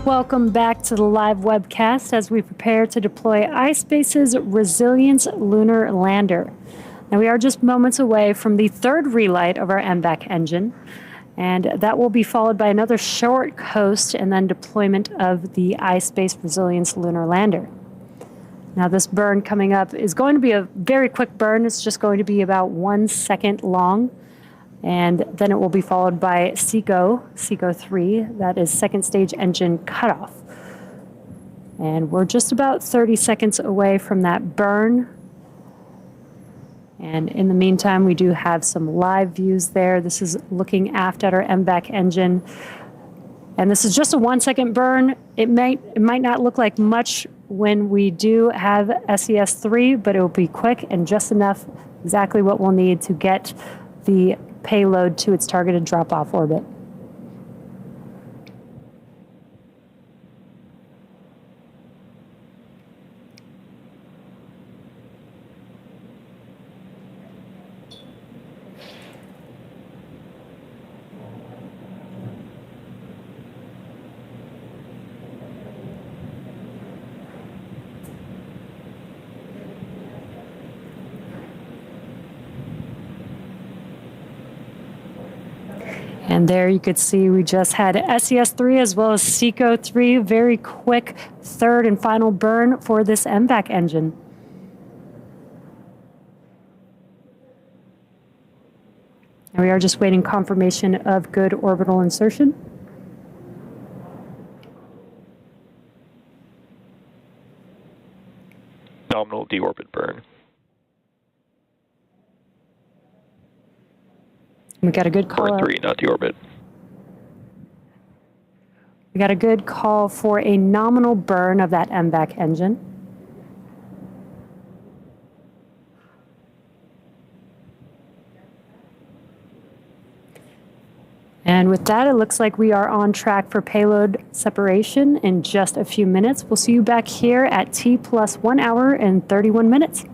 Welcome back to the live webcast as we prepare to deploy iSpace's Resilience Lunar Lander. Now, we are just moments away from the third relight of our MVAC engine, and that will be followed by another short coast and then deployment of the iSpace Resilience Lunar Lander. Now, this burn coming up is going to be a very quick burn. It's just going to be about 1 second long. And then it will be followed by SECO 3, that is second stage engine cutoff. And we're just about 30 seconds away from that burn. And in the meantime, we do have some live views there. This is looking aft at our MVAC engine. And this is just a 1 second burn. It might not look like much when we do have SES 3, but it will be quick and just enough, exactly what we'll need to get the payload to its targeted drop-off orbit. And there you could see we just had SES-3 as well as SECO-3, very quick third and final burn for this MVAC engine. And we are just waiting confirmation of good orbital insertion. Nominal deorbit burn. We got a good call. Burn 3, not deorbit. We got a good call for a nominal burn of that MVAC engine. And with that, it looks like we are on track for payload separation in just a few minutes. We'll see you back here at T plus 1 hour and 31 minutes.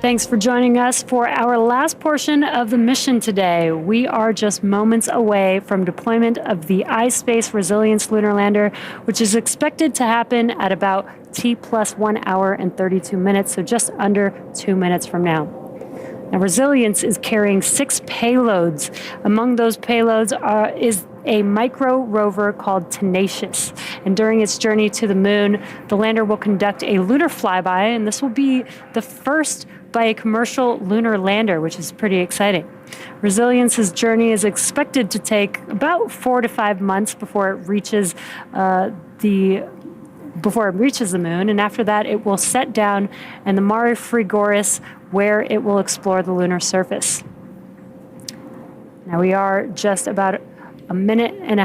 Thanks for joining us for our last portion of the mission today. We are just moments away from deployment of the iSpace Resilience Lunar Lander, which is expected to happen at about T plus 1 hour and 32 minutes, so just under 2 minutes from now. Now, Resilience is carrying 6 payloads. Among those payloads is a micro rover called Tenacious. And during its journey to the moon, the lander will conduct a lunar flyby, and this will be the first by a commercial lunar lander, which is pretty exciting. Resilience's journey is expected to take about 4 to 5 months before it reaches the moon, and after that it will set down in the Mare Frigoris, where it will explore the lunar surface. Now we are just about a minute and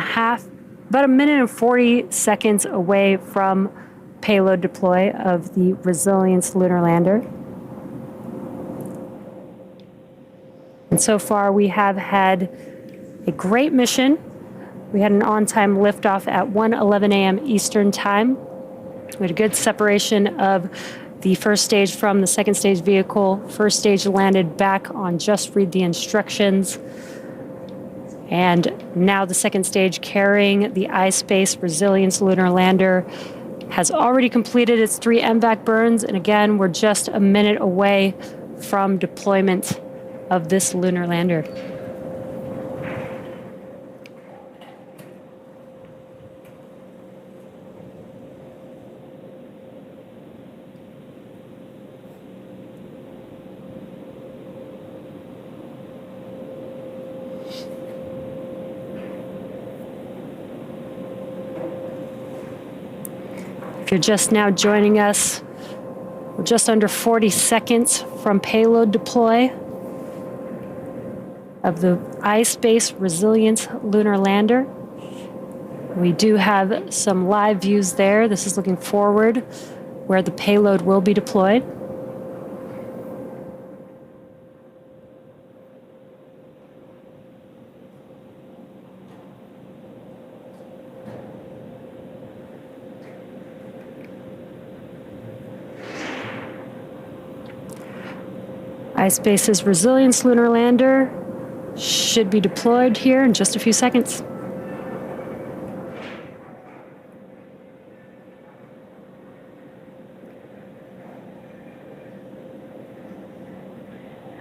40 seconds away from payload deploy of the Resilience lunar lander. And so far we have had a great mission. We had an on-time liftoff at 1:11 a.m. Eastern Time. We had a good separation of the first stage from the second stage vehicle. First stage landed back on just read the instructions. And now the second stage, carrying the iSpace Resilience lunar lander, has already completed its 3 MVAC burns. And again, we're just a minute away from deployment of this lunar lander. If you're just now joining us, we're just under 40 seconds from payload deploy of the iSpace Resilience lunar lander. We do have some live views there. This is looking forward, where the payload will be deployed. iSpace's Resilience lunar lander should be deployed here in just a few seconds.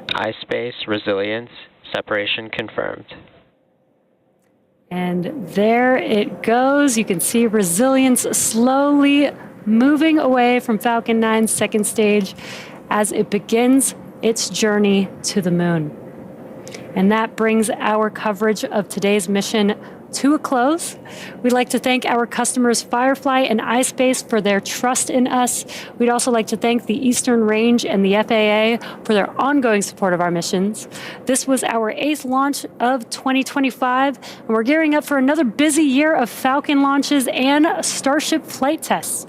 iSpace Resilience, separation confirmed. And there it goes. You can see Resilience slowly moving away from Falcon 9's second stage as it begins its journey to the moon. And that brings our coverage of today's mission to a close. We'd like to thank our customers Firefly and iSpace for their trust in us. We'd also like to thank the Eastern Range and the FAA for their ongoing support of our missions. This was our 8th launch of 2025, and we're gearing up for another busy year of Falcon launches and Starship flight tests.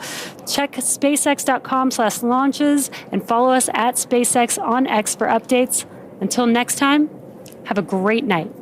Check SpaceX.com/launches and follow us at SpaceX on X for updates. Until next time, have a great night.